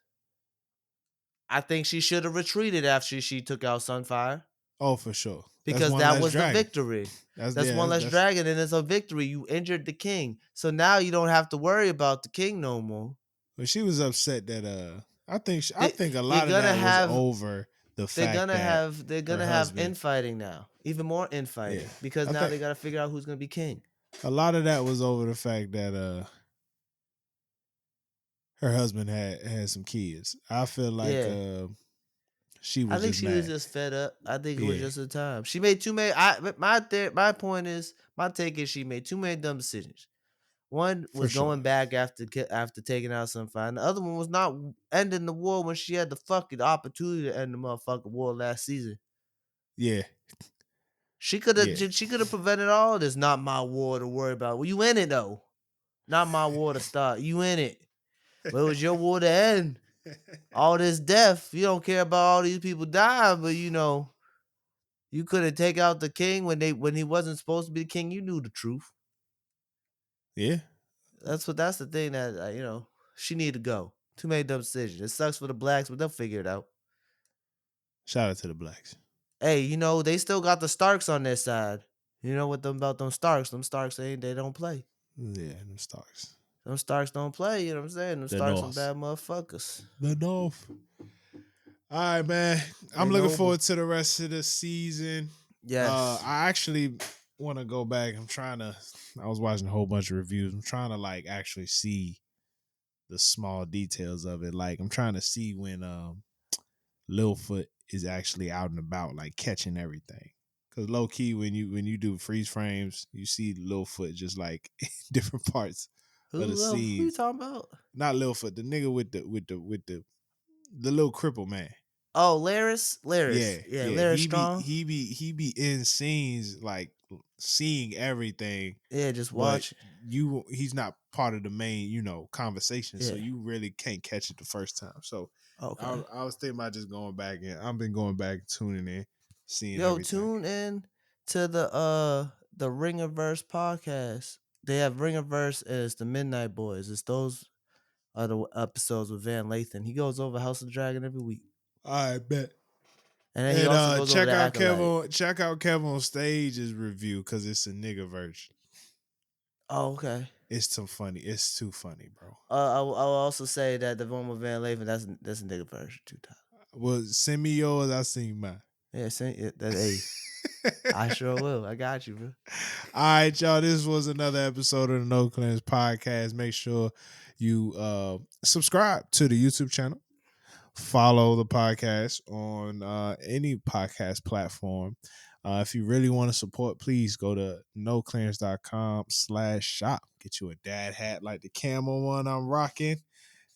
I think she should have retreated after she took out Sunfire. Oh, for sure. That's Because one that less was the dragon. victory. That's That's yeah, one less that's dragon, and it's a victory. You injured the king. So now you don't have to worry about the king no more. but she was upset that I They, think a they're lot of gonna that was have over the fact that they're her gonna have husband, infighting now. Even more yeah. infighting. Because I now think they gotta figure out who's gonna be king. a lot of that was over the fact that her husband had some kids. I feel like Yeah. She I was think just she was mad. just fed up. I think it was Yeah, just her time. She made too many. My point is, my take is she made too many dumb decisions. One for was sure. going back after taking out some fine. The other one was not ending the war when she had the fucking opportunity to end the motherfucking war last season. Yeah, She could yeah. have prevented all this. Not my war to worry about. Well, you in it though. Not my war to start. You in it. But it was your war to end. All this death. You don't care about all these people dying, but you couldn't take out the king when he wasn't supposed to be the king. You knew the truth. Yeah. That's the thing that she needed to go. Too many dumb decisions. It sucks for the blacks, but they'll figure it out. Shout out to the blacks. Hey, they still got the Starks on their side. You know what them about them Starks? Them Starks they don't play. Yeah, them Starks. Them Starks don't play. You know what I'm saying? Them The Starks some North. bad motherfuckers. The North. All right, man. They I'm looking noble. forward to the rest of the season. Yes. I actually want to go back. I was watching a whole bunch of reviews. I'm trying to like actually see the small details of it. Like I'm trying to see when Littlefoot is actually out and about, like catching everything. Cause low key, when you do freeze frames, you see Littlefoot just like different parts of the Who you scenes. talking about? Not Littlefoot, the nigga the little cripple man. Oh, Laris? Yeah, Laris. Yeah, yeah. Laris Strong. He be in scenes like seeing everything, Yeah, just but watch. he's not part of the main, conversation. So Yeah. you really can't catch it the first time. So Okay. I was thinking about just going back and I've been going back, tuning in, seeing Yo, everything. tune in to the Ringerverse podcast. They have Ringerverse as the Midnight Boys. It's those are the episodes with Van Lathan. He goes over House of the Dragon every week. I bet. And then he And also goes over check the out Acolyte. Kevin on stage's review because it's a nigga version. Oh, okay. It's too funny, bro. I'll also say that the one with Van Lathan, that's a nigga version too. Well, send me yours, I'll send you mine. Yeah, hey, I sure will. I got you, bro. All right, y'all. This was another episode of the No Clearance Podcast. Make sure you subscribe to the YouTube channel. Follow the podcast on any podcast platform. If you really want to support, please go to noclearance.com/shop. Get you a dad hat like the camel one I'm rocking.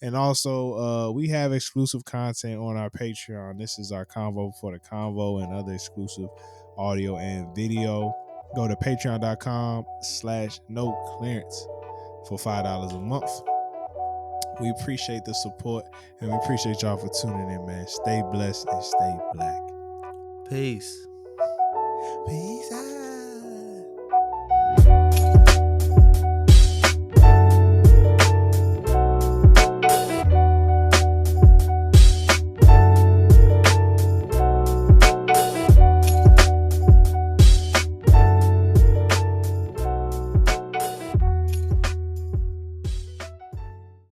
And also, we have exclusive content on our Patreon. This is our convo for the convo and other exclusive audio and video. Go to patreon.com/noclearance for $5 a month. We appreciate the support and we appreciate y'all for tuning in, man. Stay blessed and stay black. Peace. Peace out.